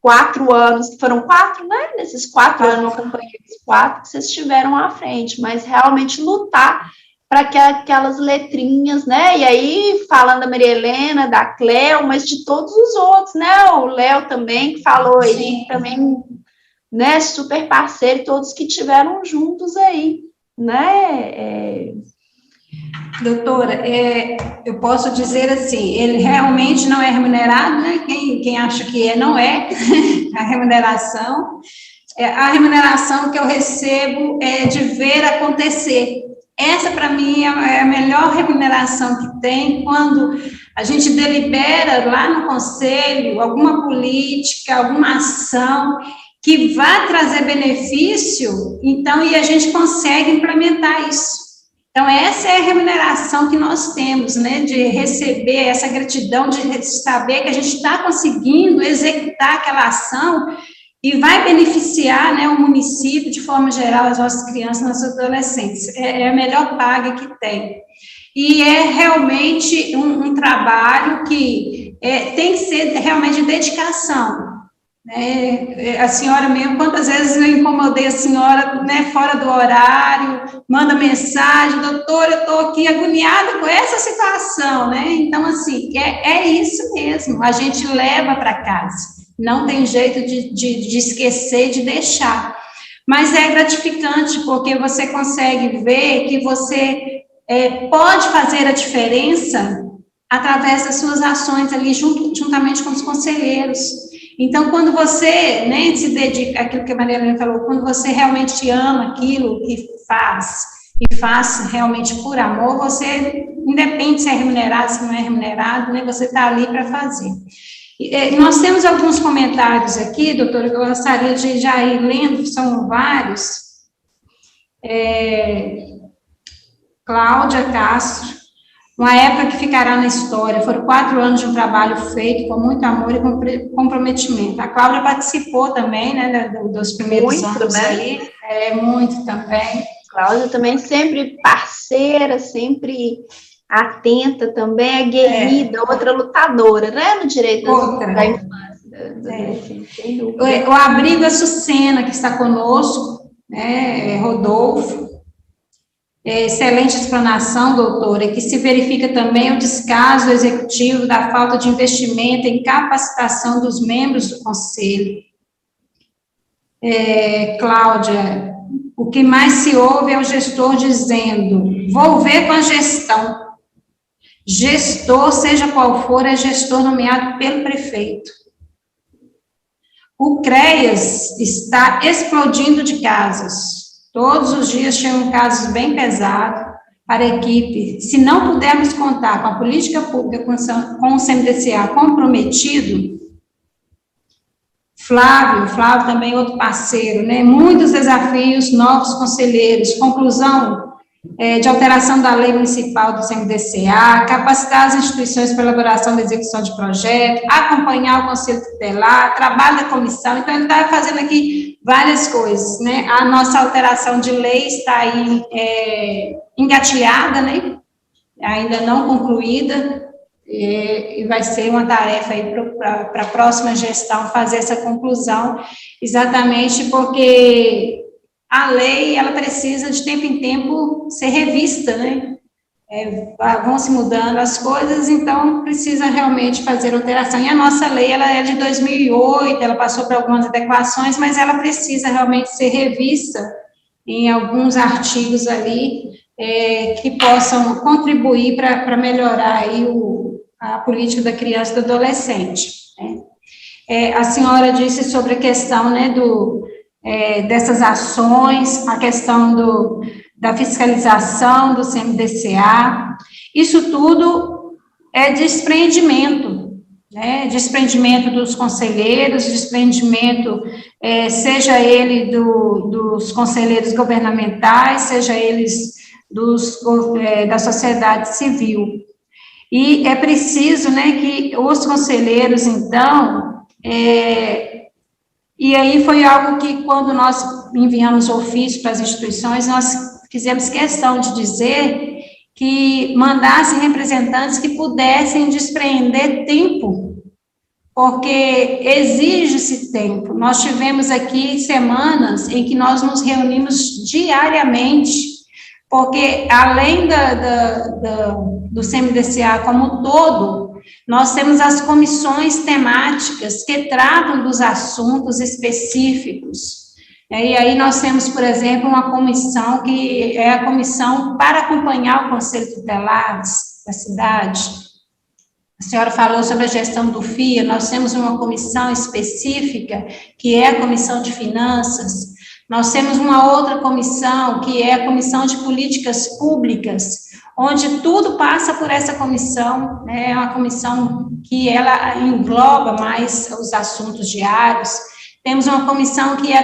4 anos, foram 4, né? Nesses 4 anos, eu acompanhei os 4 que vocês estiveram à frente, mas realmente lutar para que aquelas letrinhas, né? E aí, falando da Maria Helena, da Cléo, mas de todos os outros, né? O Léo também, que falou aí, sim, também, né? Super parceiro, todos que estiveram juntos aí, né? Doutora, eu posso dizer assim, ele realmente não é remunerado, né? Quem acha que não é a remuneração. A remuneração que eu recebo é de ver acontecer. Essa, para mim, é a melhor remuneração que tem quando a gente delibera lá no conselho alguma política, alguma ação que vai trazer benefício, então, e a gente consegue implementar isso. Então, essa é a remuneração que nós temos, né, de receber essa gratidão, de saber que a gente está conseguindo executar aquela ação e vai beneficiar, né, o município, de forma geral, as nossas crianças, nossos adolescentes. É a melhor paga que tem. E é realmente um trabalho que tem que ser realmente de dedicação. A senhora mesmo, quantas vezes eu incomodei a senhora, né, fora do horário, manda mensagem, doutora, eu estou aqui agoniada com essa situação, né? Então, assim, é isso mesmo, a gente leva para casa, não tem jeito de esquecer, de deixar. Mas é gratificante, porque você consegue ver que você pode fazer a diferença através das suas ações ali, juntamente com os conselheiros. Então, quando você, né, se dedica àquilo que a Maria Helena falou, quando você realmente ama aquilo que faz, e faz realmente por amor, você, independe se é remunerado, se não é remunerado, né, você está ali para fazer. Nós temos alguns comentários aqui, doutora, que eu gostaria de já ir lendo, são vários. Cláudia Castro. Uma época que ficará na história, foram 4 anos de um trabalho feito com muito amor e comprometimento. A Cláudia participou também, né, dos primeiros anos aí, muito também. Cláudia também sempre parceira, sempre atenta também, aguerrida, outra lutadora, né, no direito da infância. O Abrigo Açucena, que está conosco, né, Rodolfo. Excelente explanação, doutora, e que se verifica também o descaso executivo da falta de investimento em capacitação dos membros do Conselho. Cláudia, o que mais se ouve é o gestor dizendo, vou ver com a gestão. Gestor, seja qual for, é gestor nomeado pelo prefeito. O CREAS está explodindo de casos. Todos os dias chegam casos bem pesados para a equipe. Se não pudermos contar com a política pública, com o CMDCA comprometido, Flávio também outro parceiro, né? Muitos desafios, novos conselheiros, conclusão de alteração da lei municipal do CMDCA, capacitar as instituições para elaboração da execução de projeto, acompanhar o conselho tutelar, trabalho da comissão. Então, ele está fazendo aqui várias coisas, né? A nossa alteração de lei está aí engatilhada, né? Ainda não concluída, e vai ser uma tarefa aí para a próxima gestão fazer essa conclusão, exatamente porque a lei, ela precisa de tempo em tempo ser revista, né? Vão se mudando as coisas, então precisa realmente fazer alteração. E a nossa lei, ela é de 2008, ela passou por algumas adequações, mas ela precisa realmente ser revista em alguns artigos ali que possam contribuir para melhorar aí a política da criança e do adolescente. Né? A senhora disse sobre a questão, né, dessas ações, a questão da fiscalização do CMDCA, isso tudo é desprendimento, né, desprendimento dos conselheiros, desprendimento, seja ele dos conselheiros governamentais, seja eles da sociedade civil. E é preciso, né, que os conselheiros, então, e aí foi algo que, quando nós enviamos ofício para as instituições, nós fizemos questão de dizer que mandassem representantes que pudessem desprender tempo, porque exige-se tempo. Nós tivemos aqui semanas em que nós nos reunimos diariamente, porque além do CMDCA como um todo, nós temos as comissões temáticas que tratam dos assuntos específicos. E aí nós temos, por exemplo, uma comissão que é a comissão para acompanhar o Conselho Tutelar da cidade. A senhora falou sobre a gestão do FIA, nós temos uma comissão específica, que é a Comissão de Finanças. Nós temos uma outra comissão, que é a Comissão de Políticas Públicas, onde tudo passa por essa comissão, né? É uma comissão que ela engloba mais os assuntos diários. Temos uma comissão que é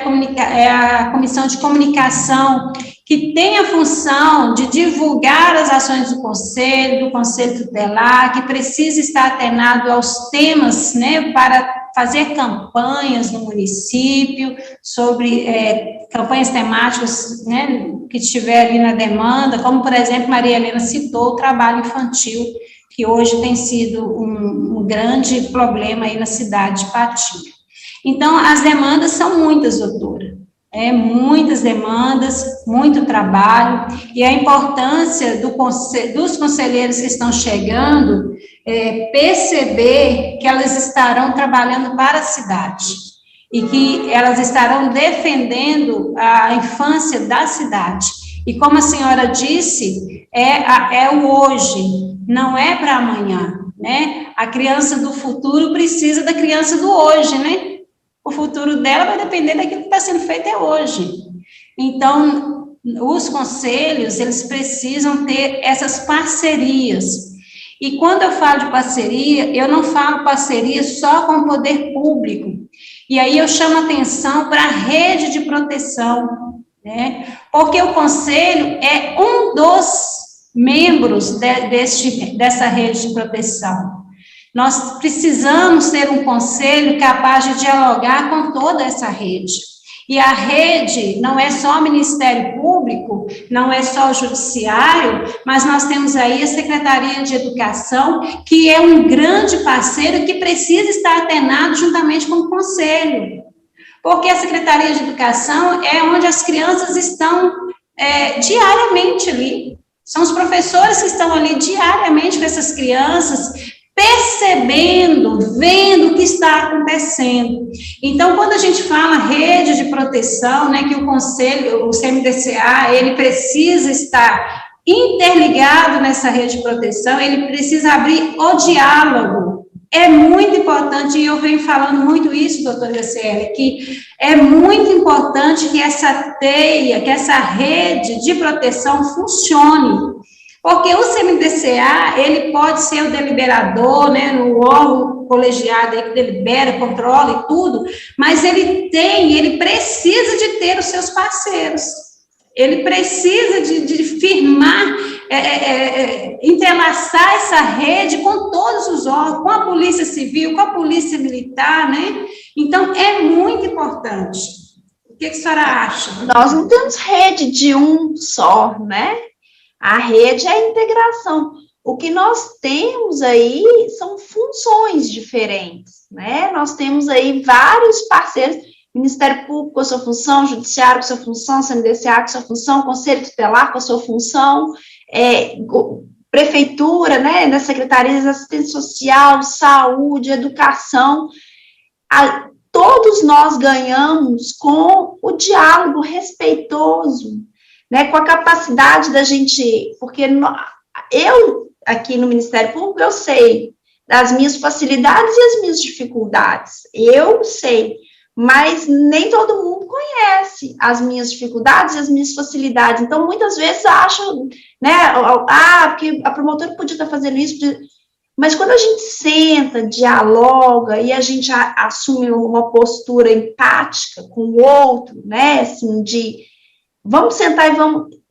a comissão de comunicação, que tem a função de divulgar as ações do Conselho Tutelar, que precisa estar atenado aos temas, né, para fazer campanhas no município, sobre campanhas temáticas, né, que estiver ali na demanda, como, por exemplo, Maria Helena citou, o trabalho infantil, que hoje tem sido um grande problema aí na cidade de Patinga. Então, as demandas são muitas, doutora, muitas demandas, muito trabalho, e a importância dos conselheiros que estão chegando, perceber que elas estarão trabalhando para a cidade, e que elas estarão defendendo a infância da cidade. E como a senhora disse, é o hoje, não é para amanhã, né? A criança do futuro precisa da criança do hoje, né? O futuro dela vai depender daquilo que está sendo feito hoje. Então, os conselhos, eles precisam ter essas parcerias. E quando eu falo de parceria, eu não falo parceria só com o poder público. E aí eu chamo atenção para a rede de proteção, né? Porque o conselho é um dos membros dessa rede de proteção. Nós precisamos ter um conselho capaz de dialogar com toda essa rede. E a rede não é só o Ministério Público, não é só o Judiciário, mas nós temos aí a Secretaria de Educação, que é um grande parceiro que precisa estar atenado juntamente com o Conselho. Porque a Secretaria de Educação é onde as crianças estão diariamente ali. São os professores que estão ali diariamente com essas crianças, percebendo, vendo o que está acontecendo. Então, quando a gente fala rede de proteção, né, que o Conselho, o CMDCA, ele precisa estar interligado nessa rede de proteção, ele precisa abrir o diálogo. É muito importante, e eu venho falando muito isso, doutora Graciela, que é muito importante que essa teia, que essa rede de proteção funcione. Porque o CMDCA, ele pode ser o deliberador, né, no órgão colegiado aí que delibera, controla e tudo, mas ele precisa de ter os seus parceiros. Ele precisa de firmar, entrelaçar essa rede com todos os órgãos, com a Polícia Civil, com a Polícia Militar, né? Então, é muito importante. O que a senhora acha? Nós não temos rede de um só, né? A rede é a integração. O que nós temos aí são funções diferentes, né? Nós temos aí vários parceiros, Ministério Público com a sua função, Judiciário com a sua função, CMDCA com a sua função, Conselho Tutelar com a sua função, Prefeitura, né, das Secretarias de Assistência Social, Saúde, Educação. Todos nós ganhamos com o diálogo respeitoso, né, com a capacidade da gente, porque eu, aqui no Ministério Público, eu sei das minhas facilidades e as minhas dificuldades, eu sei, mas nem todo mundo conhece as minhas dificuldades e as minhas facilidades, então, muitas vezes, acham, né, porque a promotora podia estar fazendo isso, mas quando a gente senta, dialoga, e a gente assume uma postura empática com o outro, né, assim, de vamos sentar e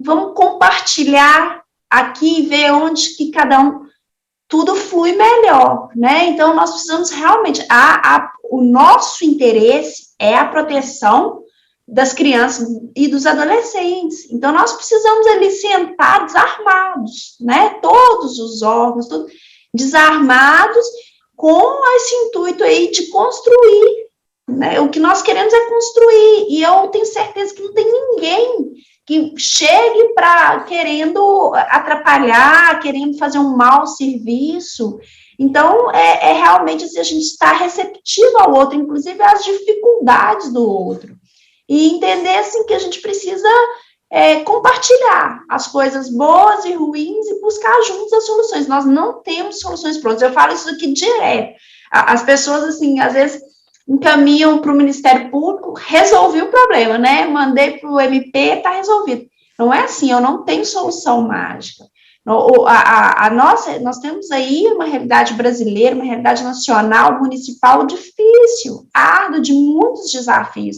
vamos compartilhar aqui e ver onde que cada um, tudo flui melhor, né? Então, nós precisamos realmente, o nosso interesse é a proteção das crianças e dos adolescentes. Então, nós precisamos ali sentar desarmados, né? Todos os órgãos, desarmados, com esse intuito aí de construir, né? O que nós queremos é construir, e eu tenho certeza que não tem ninguém que chegue querendo atrapalhar, querendo fazer um mau serviço. Então, realmente assim, a gente está receptivo ao outro, inclusive às dificuldades do outro, e entender assim, que a gente precisa compartilhar as coisas boas e ruins e buscar juntos as soluções. Nós não temos soluções prontas, eu falo isso aqui direto. As pessoas, assim, às vezes encaminham para o Ministério Público, resolvi o problema, né? Mandei para o MP, está resolvido. Não é assim, eu não tenho solução mágica. Nós temos aí uma realidade brasileira, uma realidade nacional, municipal difícil, árdua, de muitos desafios.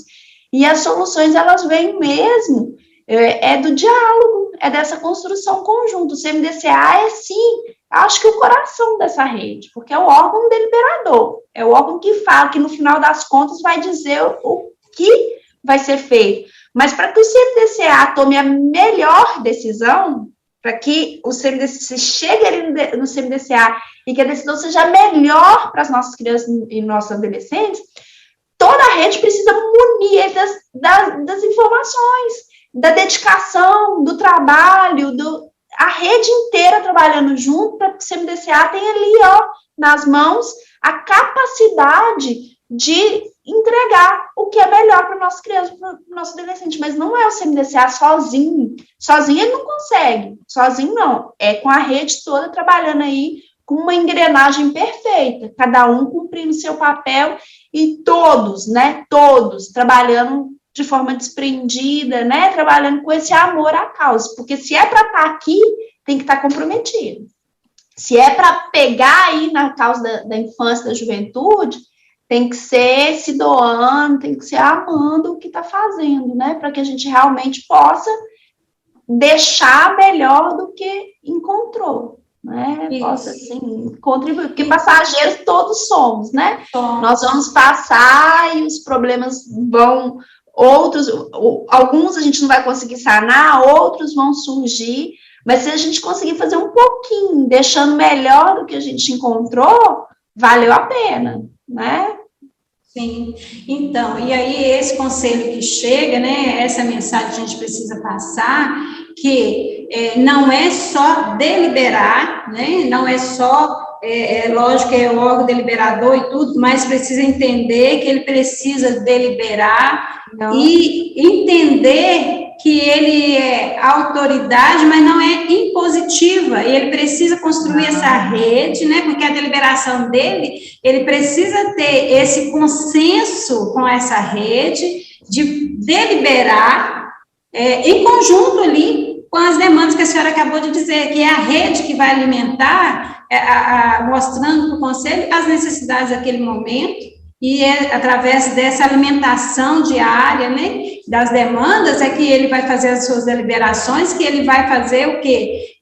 E as soluções, elas vêm mesmo, do diálogo, é dessa construção conjunta. O CMDCA é, sim, acho que o coração dessa rede, porque é o órgão deliberador, é o órgão que fala, que no final das contas vai dizer o que vai ser feito. Mas para que o CMDCA tome a melhor decisão, para que o CMDCA chegue ali no CMDCA e que a decisão seja melhor para as nossas crianças e nossos adolescentes, toda a rede precisa munir das informações, da dedicação, do trabalho, a rede inteira trabalhando junto para que o CMDCA tenha ali, nas mãos, a capacidade de entregar o que é melhor para o nosso criança, para o nosso adolescente, mas não é o CMDCA sozinho ele não consegue, sozinho não, é com a rede toda trabalhando aí com uma engrenagem perfeita, cada um cumprindo seu papel e todos trabalhando de forma desprendida, né, trabalhando com esse amor à causa, porque se é para estar aqui, tem que estar comprometido. Se é para pegar aí na causa da infância, da juventude, tem que ser se doando, tem que ser amando o que está fazendo, né, para que a gente realmente possa deixar melhor do que encontrou, né, possa, assim, contribuir, porque passageiros todos somos, né, nós vamos passar e os problemas vão... alguns a gente não vai conseguir sanar, outros vão surgir, mas se a gente conseguir fazer um pouquinho, deixando melhor do que a gente encontrou, valeu a pena, né? Sim, então, e aí esse conselho que chega, né, essa mensagem a gente precisa passar, que não é só deliberar, né, não é só, lógico que é o órgão deliberador e tudo, mas precisa entender que ele precisa deliberar e entender que ele é autoridade, mas não é impositiva, e ele precisa construir essa rede, né, porque a deliberação dele, ele precisa ter esse consenso com essa rede, de deliberar em conjunto ali, com as demandas que a senhora acabou de dizer, que é a rede que vai alimentar, mostrando para o conselho as necessidades daquele momento, e através dessa alimentação diária, né, das demandas, é que ele vai fazer as suas deliberações, que ele vai fazer o quê?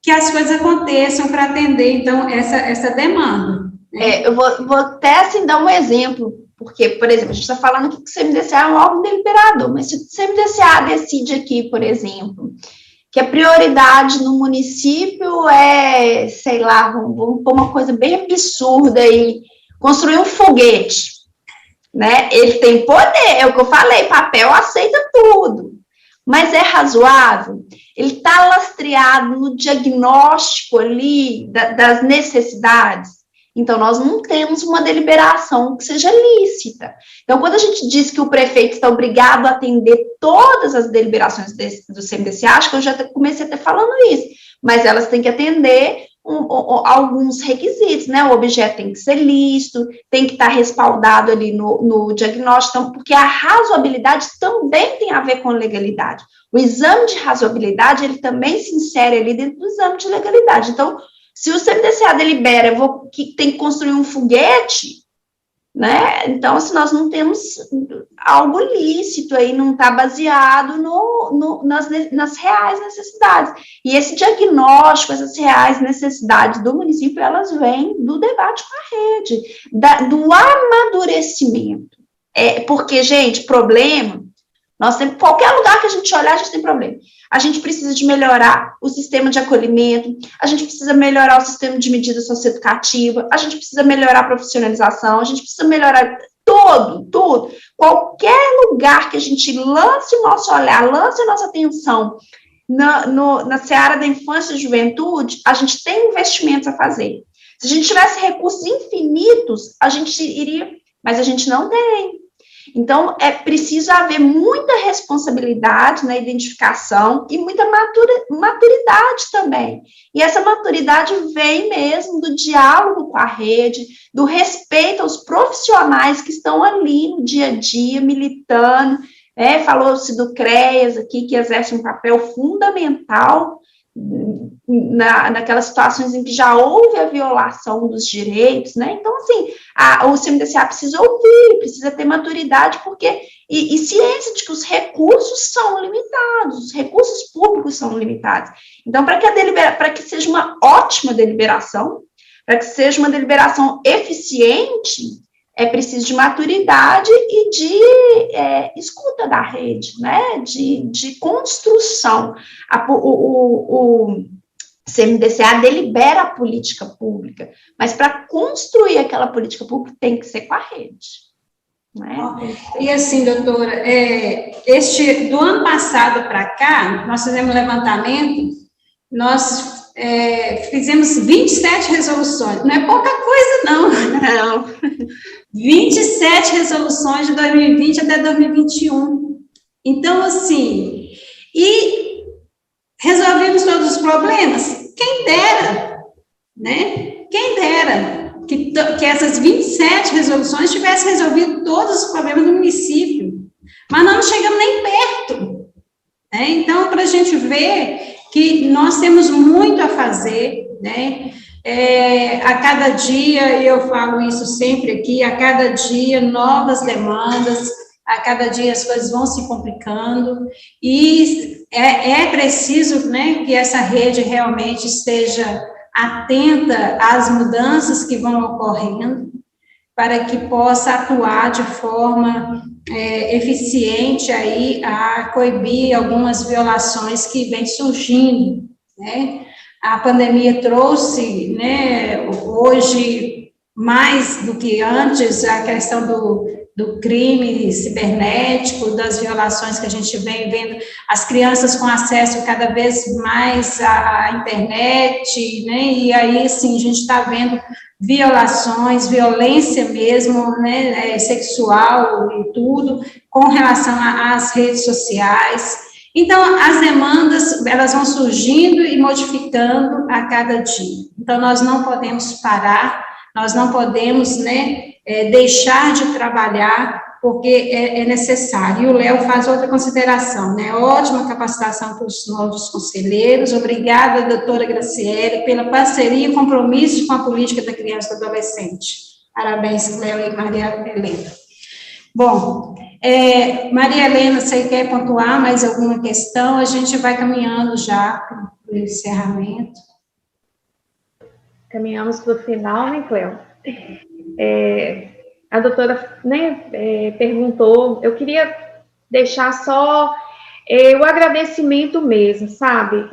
Que as coisas aconteçam para atender, então, essa demanda. Né? Eu vou até, assim, dar um exemplo, porque, por exemplo, a gente está falando aqui que o CMDCA é um órgão deliberador, mas se o CMDCA decide aqui, por exemplo, que a prioridade no município é, sei lá, vamos pôr uma coisa bem absurda aí, construir um foguete, né? Ele tem poder, é o que eu falei, papel aceita tudo, mas é razoável? Ele está lastreado no diagnóstico ali das necessidades? Então, nós não temos uma deliberação que seja lícita. Então, quando a gente diz que o prefeito está obrigado a atender todas as deliberações do CMDCA, acho que eu já comecei até falando isso, mas elas têm que atender alguns requisitos, né? O objeto tem que ser lícito, tem que estar respaldado ali no diagnóstico, então, porque a razoabilidade também tem a ver com legalidade. O exame de razoabilidade, ele também se insere ali dentro do exame de legalidade. Então, se o CMDCA delibera que tem que construir um foguete, né? Então, se nós não temos algo lícito aí, não está baseado nas reais necessidades. E esse diagnóstico, essas reais necessidades do município, elas vêm do debate com a rede, do amadurecimento. Porque, gente, problema, nós temos, qualquer lugar que a gente olhar, a gente tem problema. A gente precisa de melhorar o sistema de acolhimento, a gente precisa melhorar o sistema de medida socioeducativa, a gente precisa melhorar a profissionalização, a gente precisa melhorar tudo. Qualquer lugar que a gente lance o nosso olhar, lance a nossa atenção na seara da infância e juventude, a gente tem investimentos a fazer. Se a gente tivesse recursos infinitos, a gente iria, mas a gente não tem. Então, é preciso haver muita responsabilidade na identificação e muita maturidade também. E essa maturidade vem mesmo do diálogo com a rede, do respeito aos profissionais que estão ali no dia a dia, militando. Falou-se do CREAS aqui, que exerce um papel fundamental naquelas situações em que já houve a violação dos direitos, né? Então, assim, o CMDCA precisa ouvir, precisa ter maturidade, porque e ciência de que os recursos são limitados, os recursos públicos são limitados. Então, para que seja uma ótima deliberação, para que seja uma deliberação eficiente, é preciso de maturidade e de escuta da rede, né? De construção. O CMDCA delibera a política pública, mas para construir aquela política pública tem que ser com a rede. Né? E assim, doutora, do ano passado para cá, nós fizemos um levantamento, nós fizemos 27 resoluções, não é pouca coisa, não. 27 resoluções de 2020 até 2021. Então, assim, e resolvemos todos os problemas? Quem dera, né? Quem dera que essas 27 resoluções tivessem resolvido todos os problemas do município, mas nós não chegamos nem perto. Né? Então, para a gente ver que nós temos muito a fazer, né? A cada dia, eu falo isso sempre aqui, a cada dia novas demandas, a cada dia as coisas vão se complicando, e é preciso, né, que essa rede realmente esteja atenta às mudanças que vão ocorrendo, para que possa atuar de forma eficiente aí a coibir algumas violações que vêm surgindo, né? A pandemia trouxe, né, hoje, mais do que antes, a questão do crime cibernético, das violações que a gente vem vendo, as crianças com acesso cada vez mais à internet, né, e aí, sim, a gente está vendo violações, violência mesmo, né, sexual e tudo, com relação às redes sociais. Então, as demandas, elas vão surgindo e modificando a cada dia. Então, nós não podemos parar, nós não podemos, né, deixar de trabalhar, porque é necessário. E o Léo faz outra consideração, né, ótima capacitação para os novos conselheiros, obrigada, doutora Graciele, pela parceria e compromisso com a política da criança e do adolescente. Parabéns, Léo e Maria Helena. Bom, Maria Helena, você quer pontuar mais alguma questão? A gente vai caminhando já para o encerramento. Caminhamos para o final, né, Cléo? A doutora, né, perguntou, eu queria deixar só o agradecimento mesmo, sabe?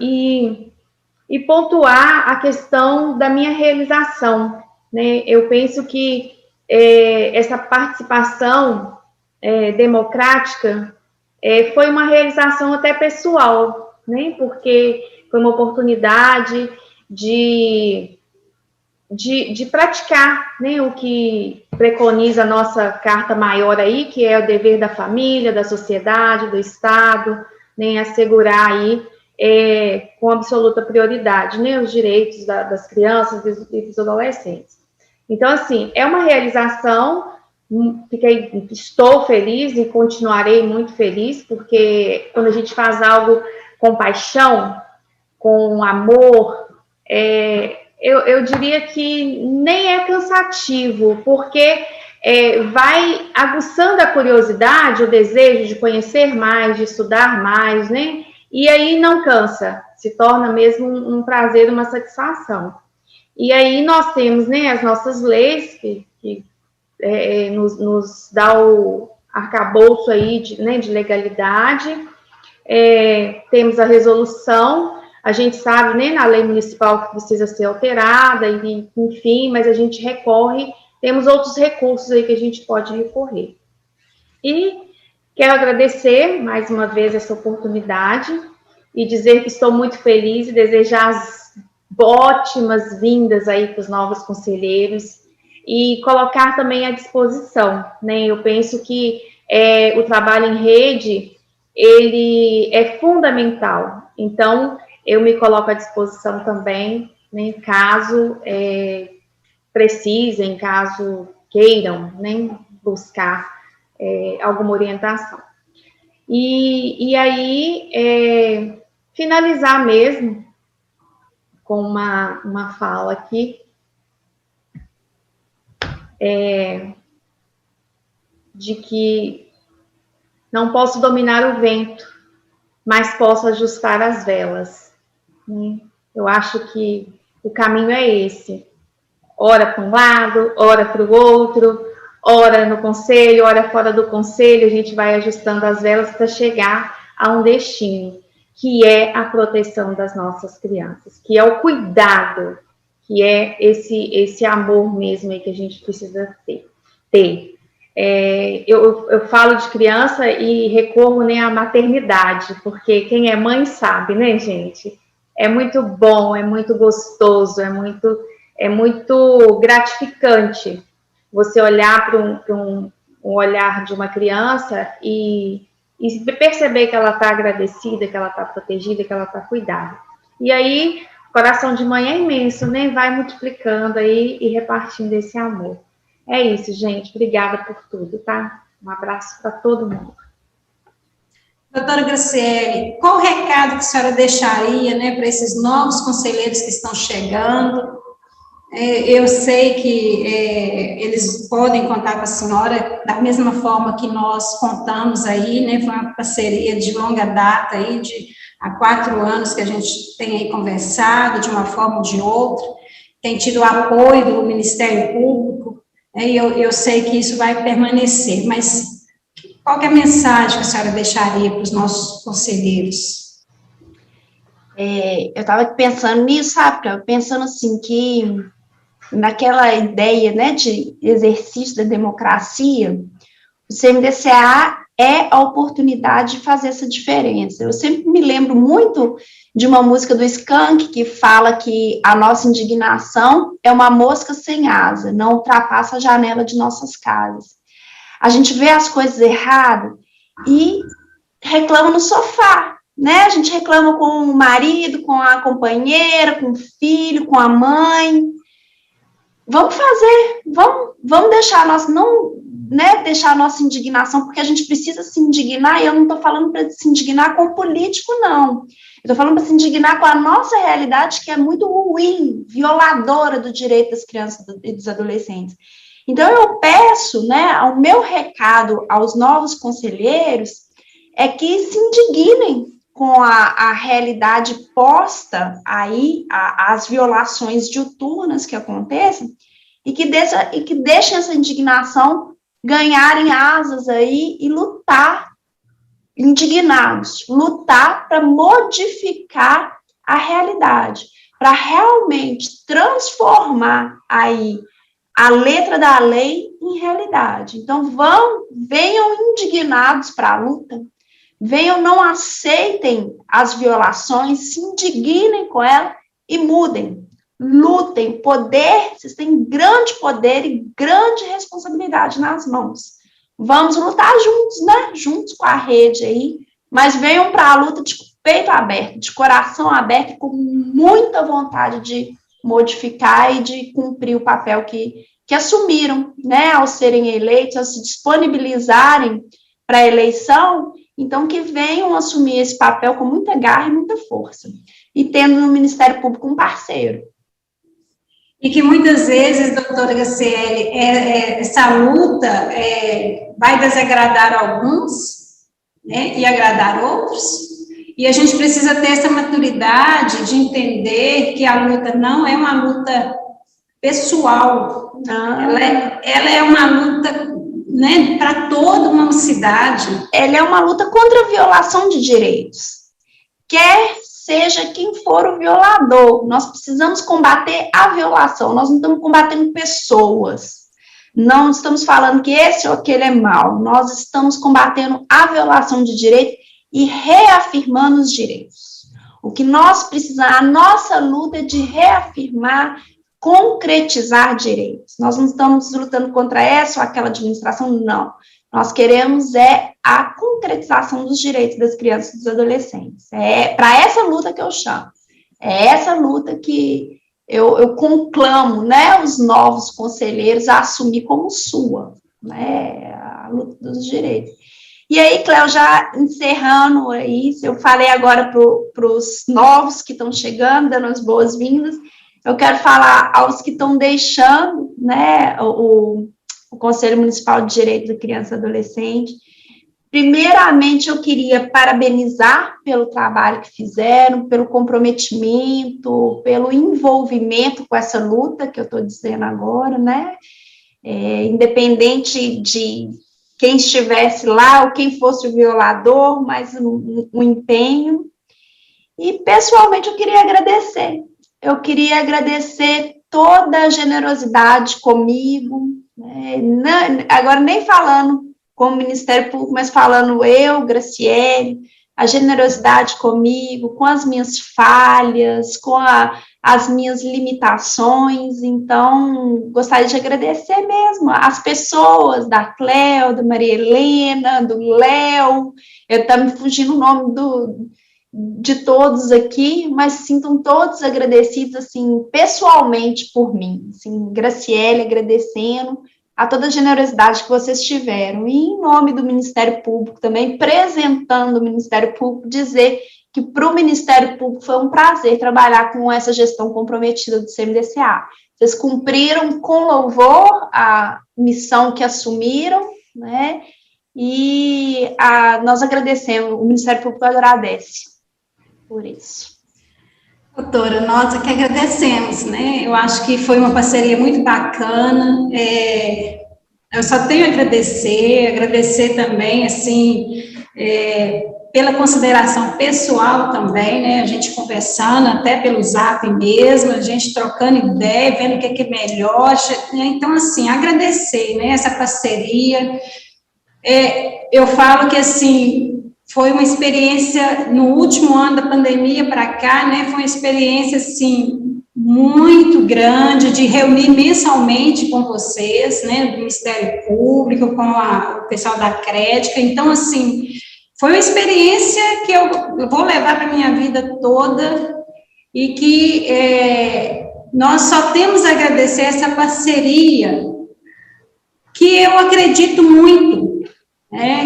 E pontuar a questão da minha realização, né? Eu penso que essa participação democrática foi uma realização até pessoal, né? Porque foi uma oportunidade de praticar, né, o que preconiza a nossa carta maior aí, que é o dever da família, da sociedade, do Estado, né, assegurar aí com absoluta prioridade, né, os direitos das crianças e dos adolescentes. Então, assim, é uma realização, estou feliz e continuarei muito feliz, porque quando a gente faz algo com paixão, com amor, eu diria que nem é cansativo, porque vai aguçando a curiosidade, o desejo de conhecer mais, de estudar mais, né? E aí não cansa, se torna mesmo um prazer, uma satisfação. E aí nós temos, né, as nossas leis que nos dá o arcabouço aí de legalidade, temos a resolução. A gente sabe, né, na lei municipal que precisa ser alterada, e, enfim, mas a gente recorre, temos outros recursos aí que a gente pode recorrer. E quero agradecer, mais uma vez, essa oportunidade e dizer que estou muito feliz e desejar as ótimas vindas aí para os novos conselheiros e colocar também à disposição, né? Eu penso que o trabalho em rede, ele é fundamental, então eu me coloco à disposição também, né, caso precisem, caso queiram, né, buscar alguma orientação. E aí, finalizar mesmo, com uma fala aqui, de que não posso dominar o vento, mas posso ajustar as velas. Eu acho que o caminho é esse. Ora para um lado, ora para o outro, ora no conselho, ora fora do conselho, a gente vai ajustando as velas para chegar a um destino, que é a proteção das nossas crianças, que é o cuidado, que é esse amor mesmo aí que a gente precisa ter. Eu falo de criança e recorro, né, à maternidade, porque quem é mãe sabe, né, gente? É muito bom, é muito gostoso, é muito gratificante você olhar para um olhar de uma criança e perceber que ela está agradecida, que ela está protegida, que ela está cuidada. E aí, o coração de mãe é imenso, né? Vai multiplicando aí e repartindo esse amor. É isso, gente. Obrigada por tudo, tá? Um abraço para todo mundo. Doutora Graciele, qual o recado que a senhora deixaria, né, para esses novos conselheiros que estão chegando? Eu sei que eles podem contar com a senhora da mesma forma que nós contamos aí, né, foi uma parceria de longa data aí, há 4 anos que a gente tem aí conversado de uma forma ou de outra, tem tido o apoio do Ministério Público, né, e eu sei que isso vai permanecer, mas qual que é a mensagem que a senhora deixaria para os nossos conselheiros? Eu estava pensando nisso, sabe? Pensando assim que naquela ideia, né, de exercício da democracia, o CMDCA é a oportunidade de fazer essa diferença. Eu sempre me lembro muito de uma música do Skank que fala que a nossa indignação é uma mosca sem asa, não ultrapassa a janela de nossas casas. A gente vê as coisas erradas e reclama no sofá, né? A gente reclama com o marido, com a companheira, com o filho, com a mãe. Vamos fazer, vamos deixar a nossa, não, né, deixar a nossa indignação, porque a gente precisa se indignar, e eu não estou falando para se indignar com o político, não. Eu estou falando para se indignar com a nossa realidade, que é muito ruim, violadora do direito das crianças e dos adolescentes. Então, eu peço, né, o meu recado aos novos conselheiros é que se indignem com a realidade posta aí, as violações diuturnas que acontecem, e que deixem essa indignação ganharem asas aí e lutar, indignados, lutar para modificar a realidade, para realmente transformar aí a letra da lei em realidade. Então, venham indignados para a luta, venham, não aceitem as violações, se indignem com ela e mudem, lutem. Poder, vocês têm grande poder e grande responsabilidade nas mãos. Vamos lutar juntos, né? Juntos com a rede aí, mas venham para a luta de peito aberto, de coração aberto, com muita vontade de modificar e de cumprir o papel que assumiram, né, ao serem eleitos, ao se disponibilizarem para a eleição. Então, que venham assumir esse papel com muita garra e muita força, e tendo no Ministério Público um parceiro. E que muitas vezes, doutora Graciele, essa luta vai desagradar alguns, né, e agradar outros, e a gente precisa ter essa maturidade de entender que a luta não é uma luta pessoal, ela é uma luta, né, para toda uma cidade. Ela é uma luta contra a violação de direitos. Quer seja quem for o violador, nós precisamos combater a violação, nós não estamos combatendo pessoas, não estamos falando que esse ou aquele é mau, nós estamos combatendo a violação de direito e reafirmando os direitos. O que nós precisamos, a nossa luta é de reafirmar, concretizar direitos. Nós não estamos lutando contra essa ou aquela administração, não. Nós queremos a concretização dos direitos das crianças e dos adolescentes. É para essa luta que eu chamo. É essa luta que eu conclamo, né, os novos conselheiros a assumir como sua, né, a luta dos direitos. E aí, Cléo, já encerrando aí, eu falei agora para os novos que estão chegando, dando as boas-vindas, eu quero falar aos que estão deixando, né, o Conselho Municipal de Direito da Criança e Adolescente. Primeiramente, eu queria parabenizar pelo trabalho que fizeram, pelo comprometimento, pelo envolvimento com essa luta que eu estou dizendo agora, né? Independente de quem estivesse lá ou quem fosse o violador, mas um empenho. E, pessoalmente, eu queria agradecer. Eu queria agradecer toda a generosidade comigo, né? Agora nem falando com o Ministério Público, mas falando eu, Graciele, a generosidade comigo, com as minhas falhas, com as minhas limitações. Então, gostaria de agradecer mesmo as pessoas, da Cléo, da Maria Helena, do Léo, está me fugindo o nome de todos aqui, mas sintam todos agradecidos, assim, pessoalmente por mim, assim, Graciele agradecendo a toda a generosidade que vocês tiveram, e em nome do Ministério Público também, apresentando o Ministério Público, dizer que para o Ministério Público foi um prazer trabalhar com essa gestão comprometida do CMDCA. Vocês cumpriram com louvor a missão que assumiram, né, e nós agradecemos, o Ministério Público agradece por isso. Doutora, nós aqui agradecemos, né? Eu acho que foi uma parceria muito bacana. Eu só tenho a agradecer também, assim, pela consideração pessoal também, né? A gente conversando até pelo Zap mesmo, a gente trocando ideia, vendo o que é melhor. Né? Então, assim, agradecer, né? Essa parceria. Eu falo que, assim, foi uma experiência, no último ano da pandemia para cá, né, foi uma experiência, assim, muito grande, de reunir mensalmente com vocês, né, do Ministério Público, com o pessoal da Crédica. Então, assim, foi uma experiência que eu vou levar para a minha vida toda, e que nós só temos a agradecer essa parceria, que eu acredito muito.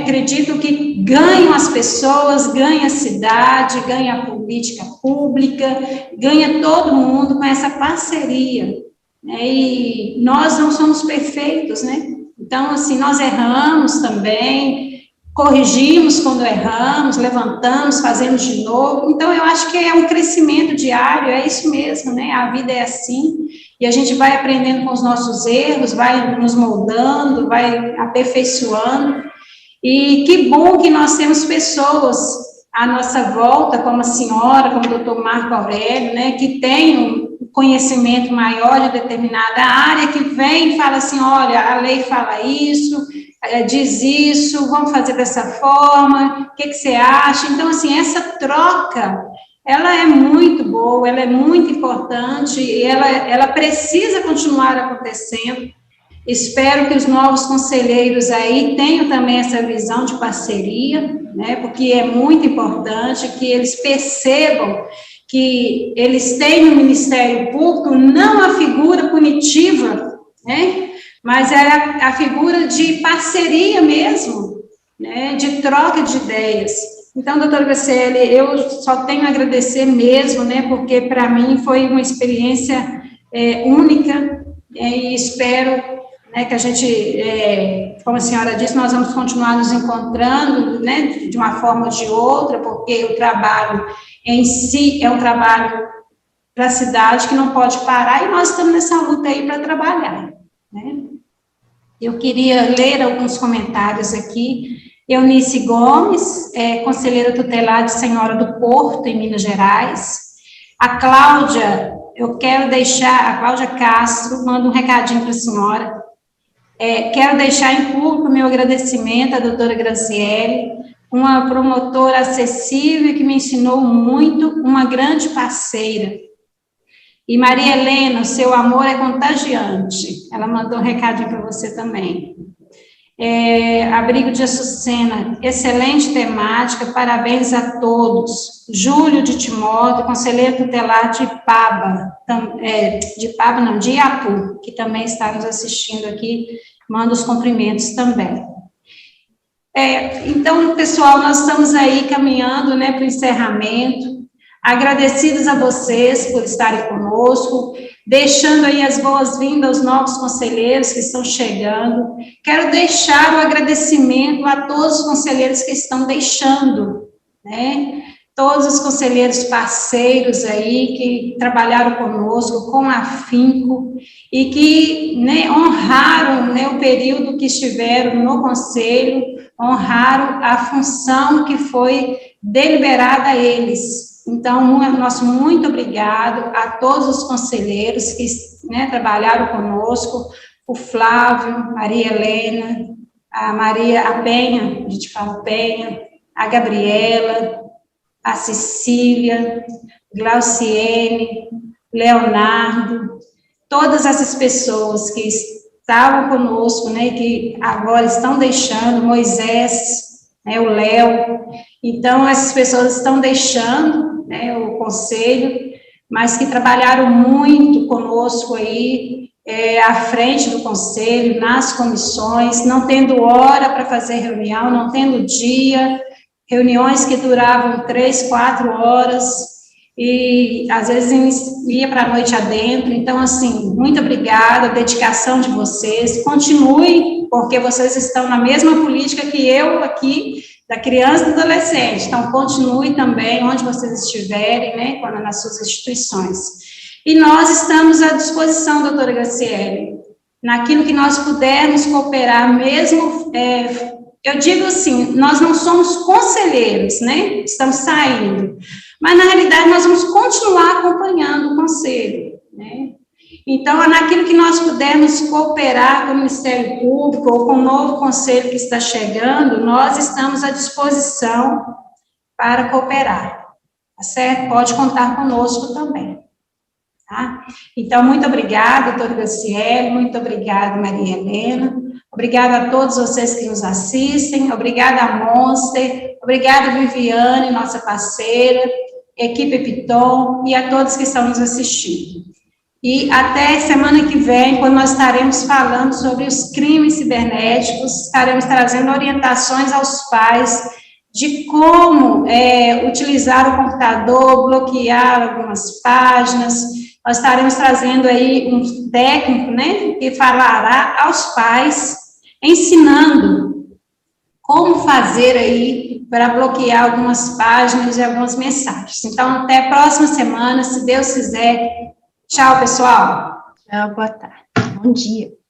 Acredito que ganham as pessoas, ganha a cidade, ganha a política pública, ganha todo mundo com essa parceria, né? E nós não somos perfeitos, né? Então, assim, nós erramos também, corrigimos quando erramos, levantamos, fazemos de novo. Então, eu acho que é um crescimento diário, é isso mesmo, né? A vida é assim, e a gente vai aprendendo com os nossos erros, vai nos moldando, vai aperfeiçoando. E que bom que nós temos pessoas à nossa volta, como a senhora, como o doutor Marco Aurélio, né, que tem um conhecimento maior de determinada área, que vem e fala assim, olha, a lei fala isso, diz isso, vamos fazer dessa forma, o que você acha? Então, assim, essa troca, ela é muito boa, ela é muito importante, e ela precisa continuar acontecendo. Espero que os novos conselheiros aí tenham também essa visão de parceria, né, porque é muito importante que eles percebam que eles têm no Ministério Público não a figura punitiva, né, mas é a figura de parceria mesmo, né, de troca de ideias. Então, doutora Graciele, eu só tenho a agradecer mesmo, né, porque para mim foi uma experiência única, e espero, né, que a gente, como a senhora disse, nós vamos continuar nos encontrando, né, de uma forma ou de outra, porque o trabalho em si é um trabalho para a cidade que não pode parar, e nós estamos nessa luta aí para trabalhar, né. Eu queria ler alguns comentários aqui. Eunice Gomes, conselheira tutelar de Senhora do Porto, em Minas Gerais. A Cláudia, a Cláudia Castro, manda um recadinho para a senhora. Quero deixar em público meu agradecimento à doutora Graciele, uma promotora acessível que me ensinou muito, uma grande parceira. E Maria Helena, o seu amor é contagiante. Ela mandou um recadinho para você também. Abrigo de Açucena, excelente temática, parabéns a todos. Júlio de Timóteo, conselheiro tutelar de de Iapu, que também está nos assistindo aqui, manda os cumprimentos também. Então, pessoal, nós estamos aí caminhando, né, para o encerramento. Agradecidos a vocês por estarem conosco, deixando aí as boas-vindas aos novos conselheiros que estão chegando. Quero deixar o agradecimento a todos os conselheiros que estão deixando, né? Todos os conselheiros parceiros aí que trabalharam conosco com afinco e que, né, honraram, né, o período que estiveram no conselho, honraram a função que foi deliberada a eles. Então, nosso muito obrigado a todos os conselheiros que, né, trabalharam conosco, o Flávio, Maria Helena, a Penha, a gente fala Penha, a Gabriela, a Cecília, Glauciene, Leonardo, todas essas pessoas que estavam conosco, né, que agora estão deixando, Moisés, né, o Léo. Então, essas pessoas estão deixando, né, o conselho, mas que trabalharam muito conosco aí, à frente do conselho, nas comissões, não tendo hora para fazer reunião, não tendo dia, reuniões que duravam 3, 4 horas, e às vezes ia para a noite adentro. Então, assim, muito obrigada, a dedicação de vocês, continuem, porque vocês estão na mesma política que eu aqui, da criança e do adolescente, então continue também onde vocês estiverem, né, quando nas suas instituições. E nós estamos à disposição, doutora Graciele, naquilo que nós pudermos cooperar, mesmo, eu digo assim, nós não somos conselheiros, né, estamos saindo, mas na realidade nós vamos continuar acompanhando o conselho, né. Então, naquilo que nós pudermos cooperar com o Ministério Público ou com o novo conselho que está chegando, nós estamos à disposição para cooperar, tá certo? Pode contar conosco também, tá? Então, muito obrigada, doutora Graciele, muito obrigada, Maria Helena, obrigada a todos vocês que nos assistem, obrigada a Monster, obrigada, Viviane, nossa parceira, equipe Piton, e a todos que estão nos assistindo. E até semana que vem, quando nós estaremos falando sobre os crimes cibernéticos, estaremos trazendo orientações aos pais de como utilizar o computador, bloquear algumas páginas. Nós estaremos trazendo aí um técnico, né, que falará aos pais, ensinando como fazer aí para bloquear algumas páginas e algumas mensagens. Então, até a próxima semana, se Deus quiser. Tchau, pessoal. Tchau, boa tarde. Bom dia.